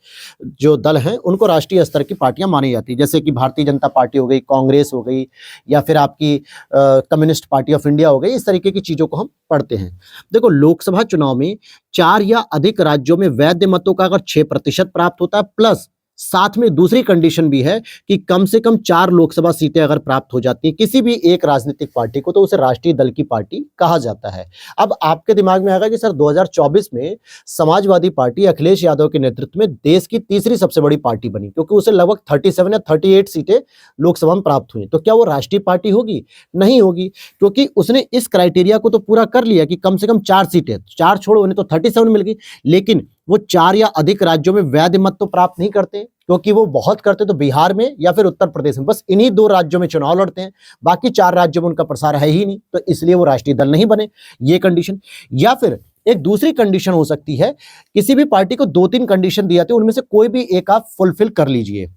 जो दल हैं उनको राष्ट्रीय स्तर की पार्टियां मानी जाती है, जैसे कि भारतीय जनता पार्टी हो गई, कांग्रेस हो गई, या फिर आपकी कम्युनिस्ट पार्टी ऑफ इंडिया हो गई। इस तरीके की चीजों को हम पढ़ते हैं। देखो लोकसभा चुनाव में 4 या अधिक राज्यों में वैध मतों का अगर 6% प्राप्त होता है, प्लस साथ में दूसरी कंडीशन भी है कि कम से कम 4 लोकसभा सीटें अगर प्राप्त हो जाती हैं किसी भी एक राजनीतिक पार्टी को, तो उसे राष्ट्रीय दल की पार्टी कहा जाता है। अब आपके दिमाग में आएगा कि सर 2024 में समाजवादी पार्टी अखिलेश यादव के नेतृत्व में देश की तीसरी सबसे बड़ी पार्टी बनी, क्योंकि उसे लगभग 37 या 38 सीटें लोकसभा में प्राप्त हुई। तो क्या वो राष्ट्रीय पार्टी होगी? नहीं होगी, क्योंकि उसने इस क्राइटेरिया को तो पूरा कर लिया कि कम से कम 4 सीटें, 4 छोड़ो उन्हें तो 37 मिल गई, लेकिन वो 4 या अधिक राज्यों में वैध मत तो प्राप्त नहीं करते, क्योंकि वो बहुत करते तो बिहार में या फिर उत्तर प्रदेश में, बस इन्हीं 2 राज्यों में चुनाव लड़ते हैं, बाकी 4 राज्यों में उनका प्रसार है ही नहीं, तो इसलिए वो राष्ट्रीय दल नहीं बने। ये कंडीशन। या फिर एक दूसरी कंडीशन हो सकती है, किसी भी पार्टी को 2-3 कंडीशन दी जाती है, उनमें से कोई भी एक आप फुलफिल कर लीजिए।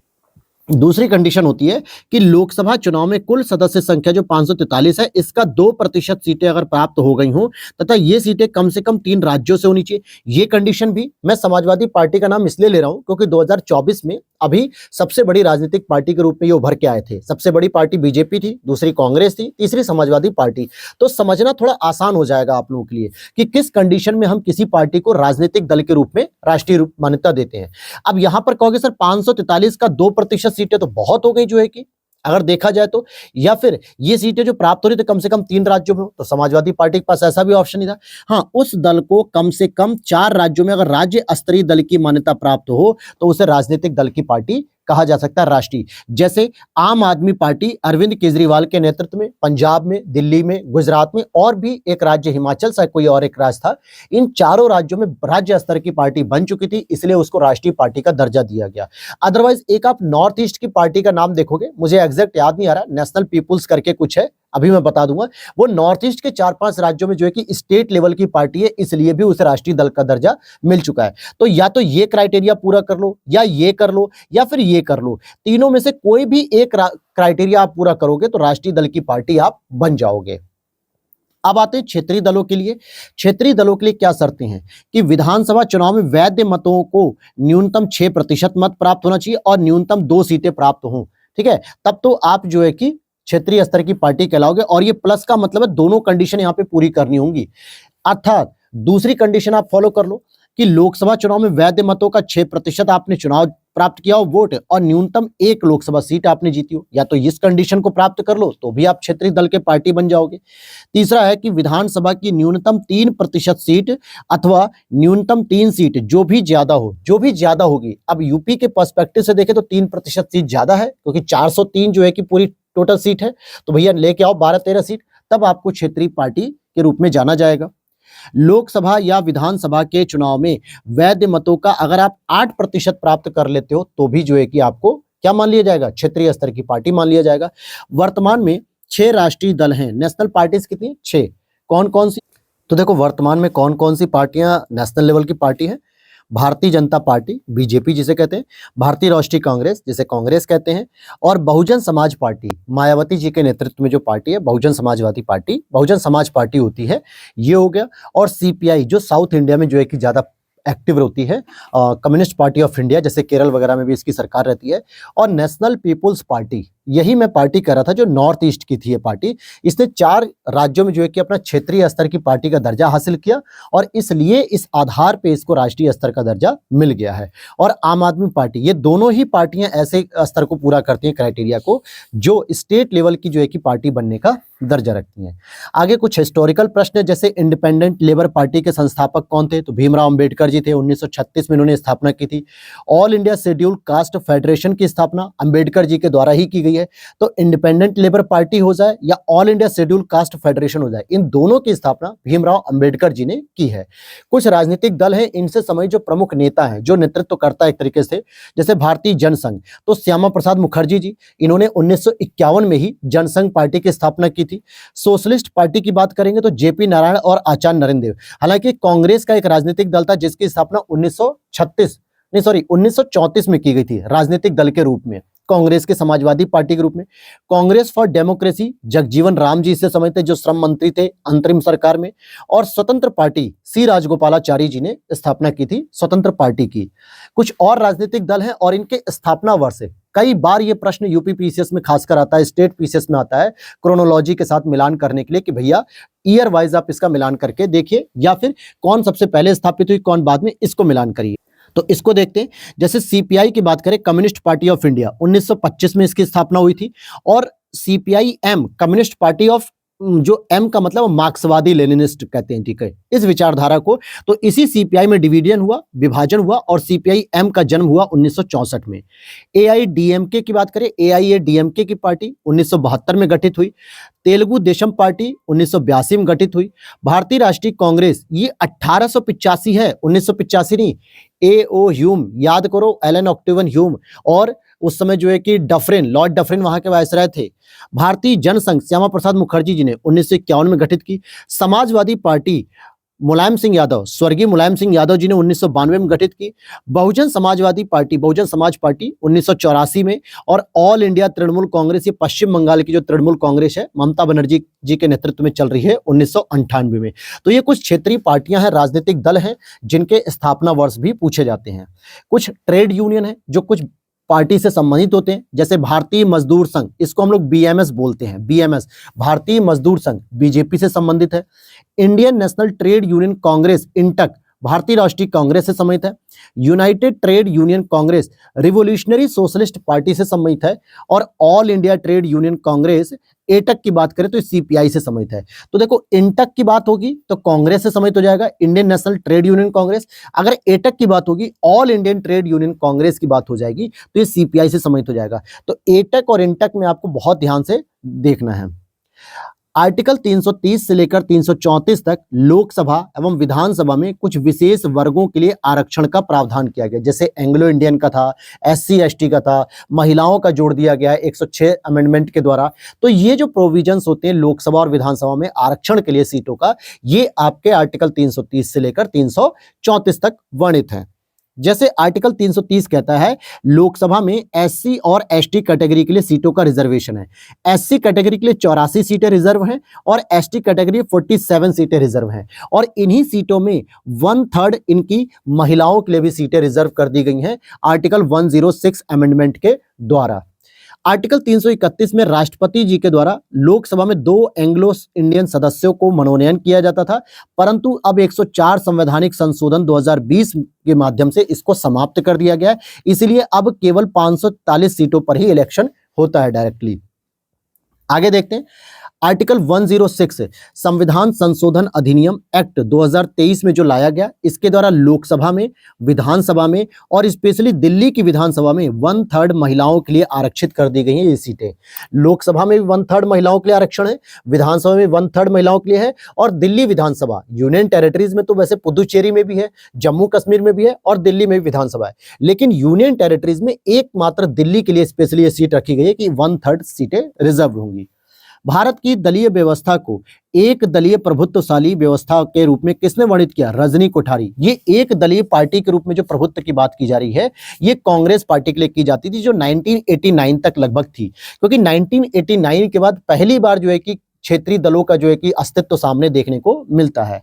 दूसरी कंडीशन होती है कि लोकसभा चुनाव में कुल सदस्य संख्या जो 543 है, इसका 2% सीटें अगर प्राप्त हो गई हों तथा ये सीटें कम से कम 3 राज्यों से होनी चाहिए। ये कंडीशन भी मैं समाजवादी पार्टी का नाम इसलिए ले रहा हूं क्योंकि 2024 में अभी सबसे बड़ी राजनीतिक पार्टी के रूप में ये उभर के आए थे। सबसे बड़ी पार्टी बीजेपी थी, दूसरी कांग्रेस थी, तीसरी समाजवादी पार्टी। तो समझना थोड़ा आसान हो जाएगा आप लोगों के लिए कि किस कंडीशन में हम किसी पार्टी को राजनीतिक दल के रूप में राष्ट्रीय रूप मान्यता देते हैं। अब यहां पर कहोगे सर 543 का 2% सीटें तो बहुत हो गई जो है कि अगर देखा जाए तो, या फिर ये सीटें जो प्राप्त हो रही थी कम से कम 3 राज्यों में हो, तो समाजवादी पार्टी के पास ऐसा भी ऑप्शन नहीं था। हाँ, उस दल को कम से कम 4 राज्यों में अगर राज्य स्तरीय दल की मान्यता प्राप्त हो तो उसे राजनीतिक दल की पार्टी कहा जा सकता है राष्ट्रीय। जैसे आम आदमी पार्टी अरविंद केजरीवाल के नेतृत्व में पंजाब में, दिल्ली में, गुजरात में, और भी एक राज्य हिमाचल सा कोई और एक राज्य था, इन चारों राज्यों में राज्य स्तर की पार्टी बन चुकी थी, इसलिए उसको राष्ट्रीय पार्टी का दर्जा दिया गया। अदरवाइज एक आप नॉर्थ ईस्ट की पार्टी का नाम देखोगे, मुझे एग्जैक्ट याद नहीं आ रहा, नेशनल पीपुल्स करके कुछ है, अभी मैं बता दूंगा। वो नॉर्थ ईस्ट के 4-5 राज्यों में जो है कि स्टेट लेवल की पार्टी है, इसलिए भी उसे राष्ट्रीय दल का दर्जा मिल चुका है। तो या तो ये क्राइटेरिया पूरा कर लो, या ये कर लो, या फिर ये कर लो, तीनों में से कोई भी एक क्राइटेरिया आप पूरा करोगे तो राष्ट्रीय दल की पार्टी आप बन जाओगे। अब आते हैं क्षेत्रीय दलों के लिए। क्षेत्रीय दलों के लिए क्या शर्तें हैं कि विधानसभा चुनाव में वैध मतों को न्यूनतम 6% मत प्राप्त होना चाहिए और न्यूनतम 2 सीटें प्राप्त हों, ठीक है, तब तो आप जो है कि क्षेत्रीय स्तर की पार्टी कहलाओगे। और ये प्लस का मतलब है दोनों कंडीशन यहां पे पूरी करनी होंगी। अर्थात दूसरी कंडीशन आप फॉलो कर लो कि लोकसभा चुनाव में वैध मतों का 6% आपने चुनाव प्राप्त किया हो वोट, और न्यूनतम 1 लोकसभा सीट आपने जीती हो, या तो इस कंडीशन को प्राप्त कर लो तो भी आप क्षेत्रीय दल के पार्टी बन जाओगे। तीसरा है कि विधानसभा की न्यूनतम 3% सीट अथवा न्यूनतम 3 सीट जो भी ज्यादा होगी। अब यूपी के पर्सपेक्टिव से देखें तो 3% सीट ज्यादा है, क्योंकि 403 जो है कि पूरी टोटल सीट है, तो भैया लेके आओ 12-13 सीट, तब आपको क्षेत्रीय पार्टी के रूप में जाना जाएगा। लोकसभा या विधानसभा के चुनाव में वैध मतों का अगर आप 8% प्राप्त कर लेते हो तो भी जो है कि आपको क्या मान लिया जाएगा, क्षेत्रीय स्तर की पार्टी मान लिया जाएगा। वर्तमान में 6 राष्ट्रीय दल हैं। नेशनल पार्टीज कितनी? 6। कौन कौन सी? तो देखो वर्तमान में कौन कौन सी पार्टियां नेशनल लेवल की पार्टी हैं। भारतीय जनता पार्टी बीजेपी जिसे कहते हैं, भारतीय राष्ट्रीय कांग्रेस जिसे कांग्रेस कहते हैं, और बहुजन समाज पार्टी मायावती जी के नेतृत्व में जो पार्टी है बहुजन समाजवादी पार्टी, बहुजन समाज पार्टी होती है, ये हो गया। और सीपीआई जो साउथ इंडिया में जो है कि ज्यादा एक्टिव होती है, कम्युनिस्ट पार्टी ऑफ इंडिया, जैसे केरल वगैरह में भी इसकी सरकार रहती है, और नेशनल पीपुल्स पार्टी, यही मैं पार्टी कह रहा था जो नॉर्थ ईस्ट की थी ये पार्टी। इसने 4 राज्यों में जो है कि अपना क्षेत्रीय स्तर की पार्टी का दर्जा हासिल किया और इसलिए इस आधार पे इसको राष्ट्रीय स्तर का दर्जा मिल गया है। और आम आदमी पार्टी, ये दोनों ही पार्टियां ऐसे स्तर को पूरा करती हैं, क्राइटेरिया को, जो स्टेट लेवल की जो है कि पार्टी बनने का दर्जा रखती हैं। आगे कुछ हिस्टोरिकल प्रश्न है, जैसे इंडिपेंडेंट लेबर पार्टी के संस्थापक कौन थे? तो भीमराव अंबेडकर जी थे, 1936 में इन्होंने स्थापना की थी। All India scheduled caste federation की स्थापना अंबेडकर जी के द्वारा ही की गई है। तो इंडिपेंडेंट लेबर पार्टी हो जाए या all India scheduled caste federation हो जाए, इन दोनों की स्थापना भीमराव अंबेडकर जी ने की है। कुछ राजनीतिक दल हैं, इनसे संबंधित जो प्रमुख नेता हैं, जो नेतृत्व करता है एक तरीके से, जैसे भारतीय जनसंघ, तो श्यामा प्रसाद मुखर्जी जी, इन्होंने 1951 में ही जनसंघ पार्टी की स्थापना की थी। सोशलिस्ट पार्टी की बात करेंगे तो जेपी नारायण और आचार्य नरेंद्र देव। हालांकि कांग्रेस का एक राजनीतिक दल था जिसकी स्थापना 1934 में की गई थी, राजनीतिक दल के रूप में, कांग्रेस के समाजवादी पार्टी के रूप में। कांग्रेस फॉर डेमोक्रेसी जगजीवन राम जी से समझते, जो श्रम मंत्री थे अंतरिम सरकार में। और स्वतंत्र पार्टी सी राजगोपालाचारी जी ने स्थापना की थी स्वतंत्र पार्टी की। कुछ और राजनीतिक दल हैं और इनके स्थापना वर्ष है। कई बार ये प्रश्न यूपी पीसीएस में खासकर आता है, स्टेट पीसीएस में आता है, क्रोनोलॉजी के साथ मिलान करने के लिए कि भैया ईयर वाइज आप इसका मिलान करके देखिए, या फिर कौन सबसे पहले स्थापित हुई कौन बाद में, इसको मिलान करिए। तो इसको देखते हैं। जैसे सीपीआई की बात करें, कम्युनिस्ट पार्टी ऑफ इंडिया, 1925 में इसकी स्थापना हुई थी। और CPI M, communist party of, जो एम का मतलब मार्क्सवादी लेनिनिस्ट कहते हैं, ठीक है, इस विचारधारा को। तो इसी सीपीआई में डिवीजन हुआ, विभाजन हुआ, और सीपीआई एम का जन्म हुआ 1964 में। एआईडीएमके की बात करें, एआईएडीएमके की पार्टी 1972 में गठित हुई। तेलुगु देशम पार्टी 1982 में गठित हुई। भारतीय राष्ट्रीय कांग्रेस, ये 1885 है, 1985 नहीं। ए.ओ. ह्यूम, याद करो, एलन ऑक्टेवियन ह्यूम, और उस समय जो है कि डफरिन, लॉर्ड डफरिन वहां के वायसराय थे। भारतीय जनसंघ श्यामा प्रसाद मुखर्जी जी ने 1951 में गठित की। समाजवादी पार्टी मुलायम सिंह यादव, स्वर्गीय मुलायम सिंह यादव जी ने 1992 में गठित की। बहुजन समाजवादी पार्टी, बहुजन समाज पार्टी 1984 में। और ऑल इंडिया तृणमूल कांग्रेस, ये पश्चिम बंगाल की जो तृणमूल कांग्रेस है, ममता बनर्जी जी के नेतृत्व में चल रही है, 1998 में। तो ये कुछ क्षेत्रीय पार्टियां हैं, राजनीतिक दल हैं, जिनके स्थापना वर्ष भी पूछे जाते हैं। कुछ ट्रेड यूनियन है जो कुछ पार्टी से संबंधित होते हैं, जैसे भारतीय मजदूर संघ, इसको हम लोग बीएमएस बोलते हैं, बीएमएस, भारतीय मजदूर संघ, बीजेपी से संबंधित है। Indian national trade union Congress, INTUC, भारतीय राष्ट्रीय कांग्रेस से संबंधित है। United trade union Congress, revolutionary socialist party से संबंधित है। और all India trade union Congress, AITUC की बात करें तो सीपीआई से संबंधित है। तो देखो, इंटक की बात होगी तो कांग्रेस से संबंधित हो जाएगा, Indian national trade union Congress. अगर एटक की बात होगी, all Indian trade union Congress की बात हो जाएगी, तो ये सीपीआई से संबंधित हो जाएगा। तो एटक और इंटक में आपको बहुत ध्यान से देखना है। आर्टिकल 330 से लेकर 334 तक लोकसभा एवं विधानसभा में कुछ विशेष वर्गों के लिए आरक्षण का प्रावधान किया गया, जैसे एंग्लो इंडियन का था, एससी एसटी का था, महिलाओं का जोड़ दिया गया है 106 अमेंडमेंट के द्वारा। तो ये जो प्रोविजंस होते हैं लोकसभा और विधानसभा में आरक्षण के लिए सीटों का, ये आपके आर्टिकल 330 से लेकर 334 तक वर्णित है। जैसे आर्टिकल 330 कहता है, लोकसभा में एससी और एसटी कैटेगरी के लिए सीटों का रिजर्वेशन है। एससी कैटेगरी के लिए 84 सीटें रिजर्व हैं और एसटी कैटेगरी 47 सीटें रिजर्व हैं। और इन्हीं सीटों में 1/3 इनकी महिलाओं के लिए भी सीटें रिजर्व कर दी गई हैं आर्टिकल 106 अमेंडमेंट के द्वारा। आर्टिकल 331 में राष्ट्रपति जी के द्वारा लोकसभा में 2 एंग्लो इंडियन सदस्यों को मनोनयन किया जाता था, परंतु अब 104 संवैधानिक संशोधन 2020 के माध्यम से इसको समाप्त कर दिया गया है। इसलिए अब केवल 543 सीटों पर ही इलेक्शन होता है डायरेक्टली। आगे देखते हैं, आर्टिकल 106 संविधान संशोधन अधिनियम एक्ट 2023 में जो लाया गया, इसके द्वारा लोकसभा में, विधानसभा में और स्पेशली दिल्ली की विधानसभा में 1/3 महिलाओं के लिए आरक्षित कर दी गई हैं ये सीटें। लोकसभा में भी 1/3 महिलाओं के लिए आरक्षण है, विधानसभा में 1/3 महिलाओं के लिए है। और दिल्ली विधानसभा, यूनियन टेरिटरीज में तो वैसे पुदुचेरी में भी है, जम्मू कश्मीर में भी है और दिल्ली में भी विधानसभा है, लेकिन यूनियन टेरिटरीज में एकमात्र दिल्ली के लिए स्पेशली ये सीट रखी गई है कि 1/3 सीटें रिजर्व होंगी। भारत की दलीय व्यवस्था को एक दलीय प्रभुत्वशाली व्यवस्था के रूप में किसने वर्णित किया? रजनी कोठारी। ये एक दलीय पार्टी के रूप में जो प्रभुत्व की बात की जा रही है, ये कांग्रेस पार्टी के लिए की जाती थी, जो 1989 तक लगभग थी, क्योंकि 1989 के बाद पहली बार जो है कि क्षेत्रीय दलों का जो है कि अस्तित्व सामने देखने को मिलता है।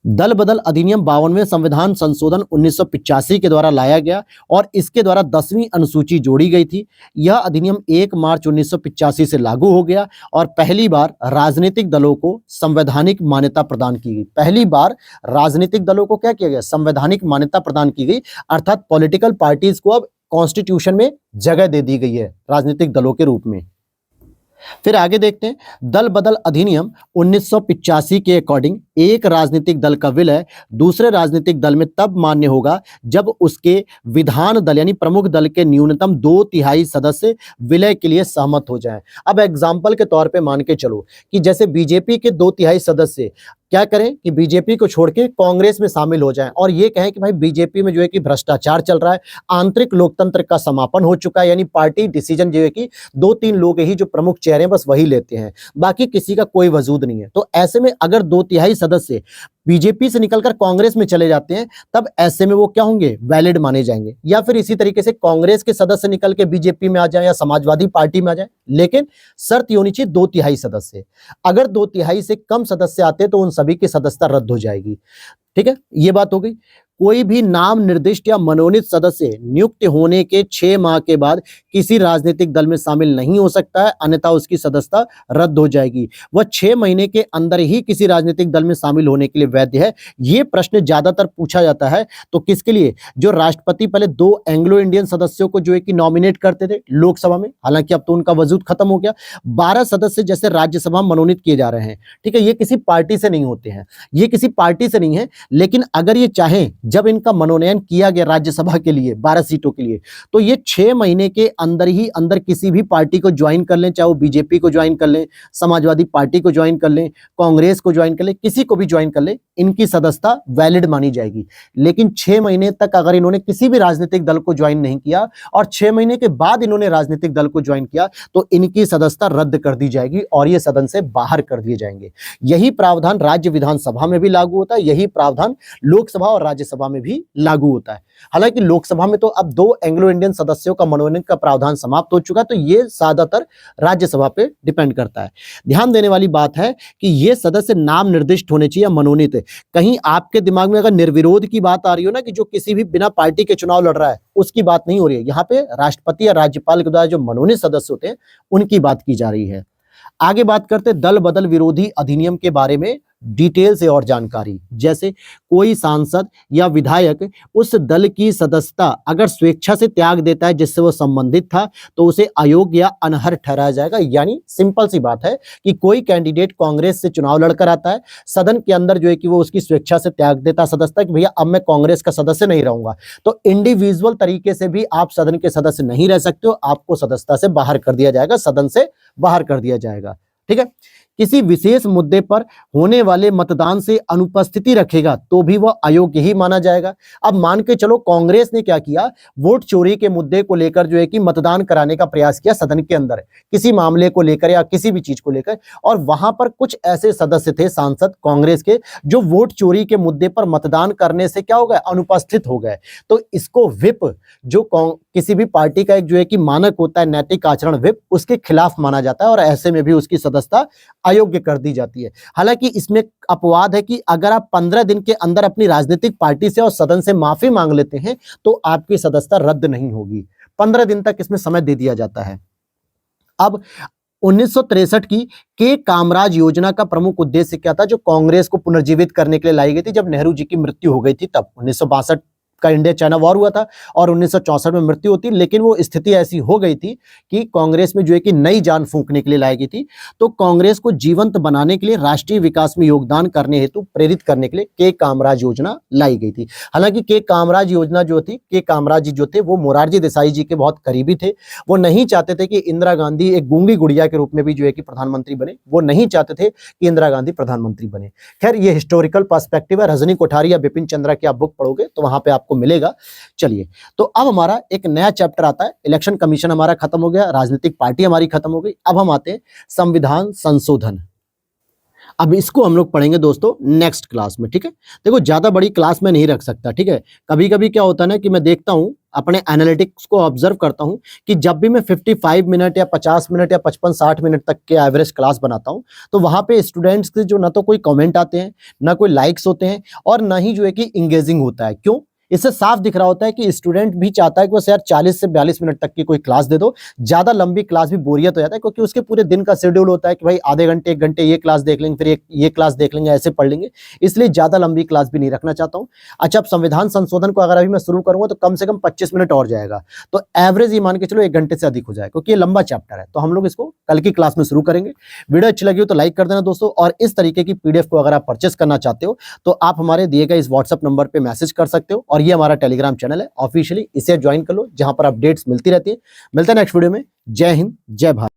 दल बदल अधिनियम 52वें संविधान संशोधन 1985 के द्वारा लाया गया और इसके द्वारा 10वीं अनुसूची जोड़ी गई थी। यह अधिनियम 1 मार्च 1985 से लागू हो गया और पहली बार राजनीतिक दलों को संवैधानिक मान्यता प्रदान की गई। पहली बार राजनीतिक दलों को क्या किया गया? संवैधानिक मान्यता प्रदान की गई, अर्थात पॉलिटिकल पार्टीज को अब कॉन्स्टिट्यूशन में जगह दे दी गई है राजनीतिक दलों के रूप में। फिर आगे देखते हैं, दल बदल अधिनियम 1985 के अकॉर्डिंग एक राजनीतिक दल का विलय दूसरे राजनीतिक दल में तब मान्य होगा जब उसके विधान दल यानी प्रमुख दल के न्यूनतम 2/3 सदस्य विलय के लिए सहमत हो जाएं। अब एग्जाम्पल के तौर पे मान के चलो कि जैसे बीजेपी के 2/3 सदस्य क्या करें कि बीजेपी को छोड़ के कांग्रेस में शामिल हो जाएं और ये कहें कि भाई बीजेपी में जो है कि भ्रष्टाचार चल रहा है, आंतरिक लोकतंत्र का समापन हो चुका है, यानी पार्टी डिसीजन जो है कि 2-3 लोग ही जो प्रमुख चेहरे बस वही लेते हैं, बाकी किसी का कोई वजूद नहीं है। तो ऐसे में अगर 2/3 सदस्य बीजेपी से निकलकर कांग्रेस में चले जाते हैं, तब ऐसे में वो क्या होंगे? वैलिड माने जाएंगे। या फिर इसी तरीके से कांग्रेस के सदस्य निकल के बीजेपी में आ जाए या समाजवादी पार्टी में आ जाए, लेकिन शर्त ये होनी चाहिए 2/3 सदस्य। अगर 2/3 से कम सदस्य आते तो उन सभी की सदस्यता रद्द हो जाएगी। ठीक है, ये बात हो गई। कोई भी नाम निर्दिष्ट या मनोनीत सदस्य नियुक्त होने के 6 माह के बाद किसी राजनीतिक दल में शामिल नहीं हो सकता है, अन्यथा उसकी सदस्यता रद्द हो जाएगी। वह 6 महीने के अंदर ही किसी राजनीतिक दल में शामिल होने के लिए वैध है। ये प्रश्न ज्यादातर पूछा जाता है तो किसके लिए? जो राष्ट्रपति पहले 2 एंग्लो इंडियन सदस्यों को जो है कि नॉमिनेट करते थे लोकसभा में, हालांकि अब तो उनका वजूद खत्म हो गया। 12 सदस्य जैसे राज्यसभा मनोनीत किए जा रहे हैं। ठीक है, ये किसी पार्टी से नहीं होते हैं, ये किसी पार्टी से नहीं है, लेकिन अगर ये चाहें, जब इनका मनोनयन किया गया राज्यसभा के लिए 12 सीटों के लिए, तो ये 6 महीने के अंदर ही अंदर किसी भी पार्टी को ज्वाइन कर लें, चाहे वो बीजेपी को ज्वाइन कर लें, समाजवादी पार्टी को ज्वाइन कर लें, कांग्रेस को ज्वाइन कर लें, किसी को भी ज्वाइन कर लें, इनकी सदस्यता वैलिड मानी जाएगी। लेकिन 6 महीने तक अगर इन्होंने किसी भी राजनीतिक दल को ज्वाइन नहीं किया और 6 महीने के बाद इन्होंने राजनीतिक दल को ज्वाइन किया, तो इनकी सदस्यता रद्द कर दी जाएगी और ये सदन से बाहर कर दिए जाएंगे। यही प्रावधान राज्य विधानसभा में भी लागू होता है, यही प्रावधान लोकसभा और राज्यसभा में भी लागू होता है। हालांकि लोकसभा में तो अब 2 एंग्लो इंडियन सदस्यों का मनोनयन का प्रावधान समाप्त हो चुका है, तो ये ज्यादातर राज्यसभा पे डिपेंड करता है। ध्यान देने वाली बात है कि ये सदस्य नाम निर्दिष्ट होने चाहिए या मनोनीत। कहीं आपके दिमाग में अगर निर्विरोध की बात आ रही हो ना, कि जो किसी भी बिना पार्टी के चुनाव लड़ रहा है, उसकी बात नहीं हो रही है। यहाँ पे राष्ट्रपति या राज्यपाल के द्वारा जो मनोनीत सदस्य होते हैं उनकी बात की जा रही है। आगे बात करते दल बदल विरोधी अधिनियम के बारे में डिटेल से और जानकारी। जैसे कोई सांसद या विधायक उस दल की सदस्यता अगर स्वेच्छा से त्याग देता है जिससे वो संबंधित था, तो उसे अयोग्य या अनर्ह ठहराया जाएगा। यानी सिंपल सी बात है कि कोई कैंडिडेट कांग्रेस से चुनाव लड़कर आता है, सदन के अंदर जो है कि वो उसकी स्वेच्छा से त्याग देता सदस्यता कि भैया अब मैं कांग्रेस का सदस्य नहीं रहूंगा, तो इंडिविजुअल तरीके से भी आप सदन के सदस्य नहीं रह सकते हो, आपको सदस्यता से बाहर कर दिया जाएगा, सदन से बाहर कर दिया जाएगा। ठीक है, किसी विशेष मुद्दे पर होने वाले मतदान से अनुपस्थिति रखेगा तो भी वह अयोग्य ही माना जाएगा। अब मान के चलो कांग्रेस ने क्या किया, वोट चोरी के मुद्दे को लेकर जो है कि मतदान कराने का प्रयास किया सदन के अंदर, किसी मामले को लेकर या किसी भी चीज को लेकर, और वहां पर कुछ ऐसे सदस्य थे सांसद कांग्रेस के जो वोट चोरी के मुद्दे पर मतदान करने से क्या हो गए, अनुपस्थित हो गए। तो इसको व्हिप, जो किसी भी पार्टी का एक जो है कि मानक होता है नैतिक आचरण व्हिप, उसके खिलाफ माना जाता है और ऐसे में भी उसकी सदस्यता अयोग्य कर दी जाती है। हालांकि इसमें अपवाद है कि अगर आप 15 दिन के अंदर अपनी राजनीतिक पार्टी से और सदन से माफी मांग लेते हैं तो आपकी सदस्यता रद्द नहीं होगी। 15 दिन तक इसमें समय दे दिया जाता है। अब 1963 की के कामराज योजना का प्रमुख उद्देश्य क्या था, जो कांग्रेस को पुनर्जीवित करने के लिए लाई गई थी जब नेहरू जी की मृत्यु हो गई थी। तब 1962 का इंडिया चाइना वॉर हुआ था और 1964 में मृत्यु होती, लेकिन वो स्थिति ऐसी हो गई थी कि कांग्रेस में जो है कि नई जान फूंकने के लिए लाई गई थी। तो कांग्रेस को जीवंत बनाने के लिए, राष्ट्रीय विकास में योगदान करने हेतु प्रेरित करने के लिए के कामराज योजना लाई गई थी। हालांकि के कामराज योजना जो थी, के कामराज जी जो थे वो मोरारजी देसाई जी के बहुत करीबी थे। वो नहीं चाहते थे कि इंदिरा गांधी एक गूंगी गुड़िया के रूप में भी जो है कि प्रधानमंत्री बने, वो नहीं चाहते थे कि इंदिरा गांधी प्रधानमंत्री बने। खैर, ये हिस्टोरिकल पर्सपेक्टिव है। रजनी कोठारी या बिपिन चंद्रा की आप बुक पढ़ोगे तो वहां पे आपको आपको मिलेगा। चलिए, तो अब हमारा एक नया चैप्टर आता है। इलेक्शन कमीशन हमारा खत्म हो गया, राजनीतिक पार्टी हमारी खत्म हो गई। अब हम आते हैं संविधान संशोधन। अब इसको हम लोग पढ़ेंगे दोस्तों नेक्स्ट क्लास में, ठीक है। देखो ज्यादा बड़ी क्लास में नहीं रख सकता, ठीक है। कभी कभी क्या होता है ना कि मैं देखता हूं, अपने एनालिटिक्स को ऑब्जर्व करता हूं कि जब भी मैं 55 मिनट या 50 मिनट या 55-60 मिनट तक के एवरेज क्लास बनाता हूं, तो वहां पे स्टूडेंट्स के जो ना तो कोई कमेंट आते हैं, ना कोई लाइक्स होते हैं, और ना ही जो है कि इंगेजिंग होता है। क्यों? इससे साफ दिख रहा होता है कि स्टूडेंट भी चाहता है कि बस यार 40 से 42 मिनट तक की कोई क्लास दे दो। ज्यादा लंबी क्लास भी बोरियत हो जाता है, क्योंकि उसके पूरे दिन का शेड्यूल होता है कि भाई आधे घंटे 1 घंटे ये क्लास देख लेंगे, फिर ये क्लास देख लेंगे, ऐसे पढ़ लेंगे। इसलिए ज्यादा लंबी क्लास भी नहीं रखना चाहता हूं। अच्छा, अब संविधान संशोधन को अगर अभी मैं शुरू करूंगा तो कम से कम 25 मिनट और जाएगा, तो एवरेज ही मान के चलो 1 घंटे से अधिक हो जाए, क्योंकि ये लंबा चैप्टर है। तो हम लोग इसको कल की क्लास में शुरू करेंगे। वीडियो अच्छी लगी हो तो लाइक कर देना दोस्तों, और इस तरीके की पीडीएफ को अगर आप परचेस करना चाहते हो तो आप हमारे दिए गए इस व्हाट्सएप नंबर पे मैसेज कर सकते हो, और ये हमारा टेलीग्राम चैनल है ऑफिशियली, इसे ज्वाइन कर लो, जहां पर अपडेट्स मिलती रहती है। मिलते हैं नेक्स्ट वीडियो में। जय हिंद, जय भारत।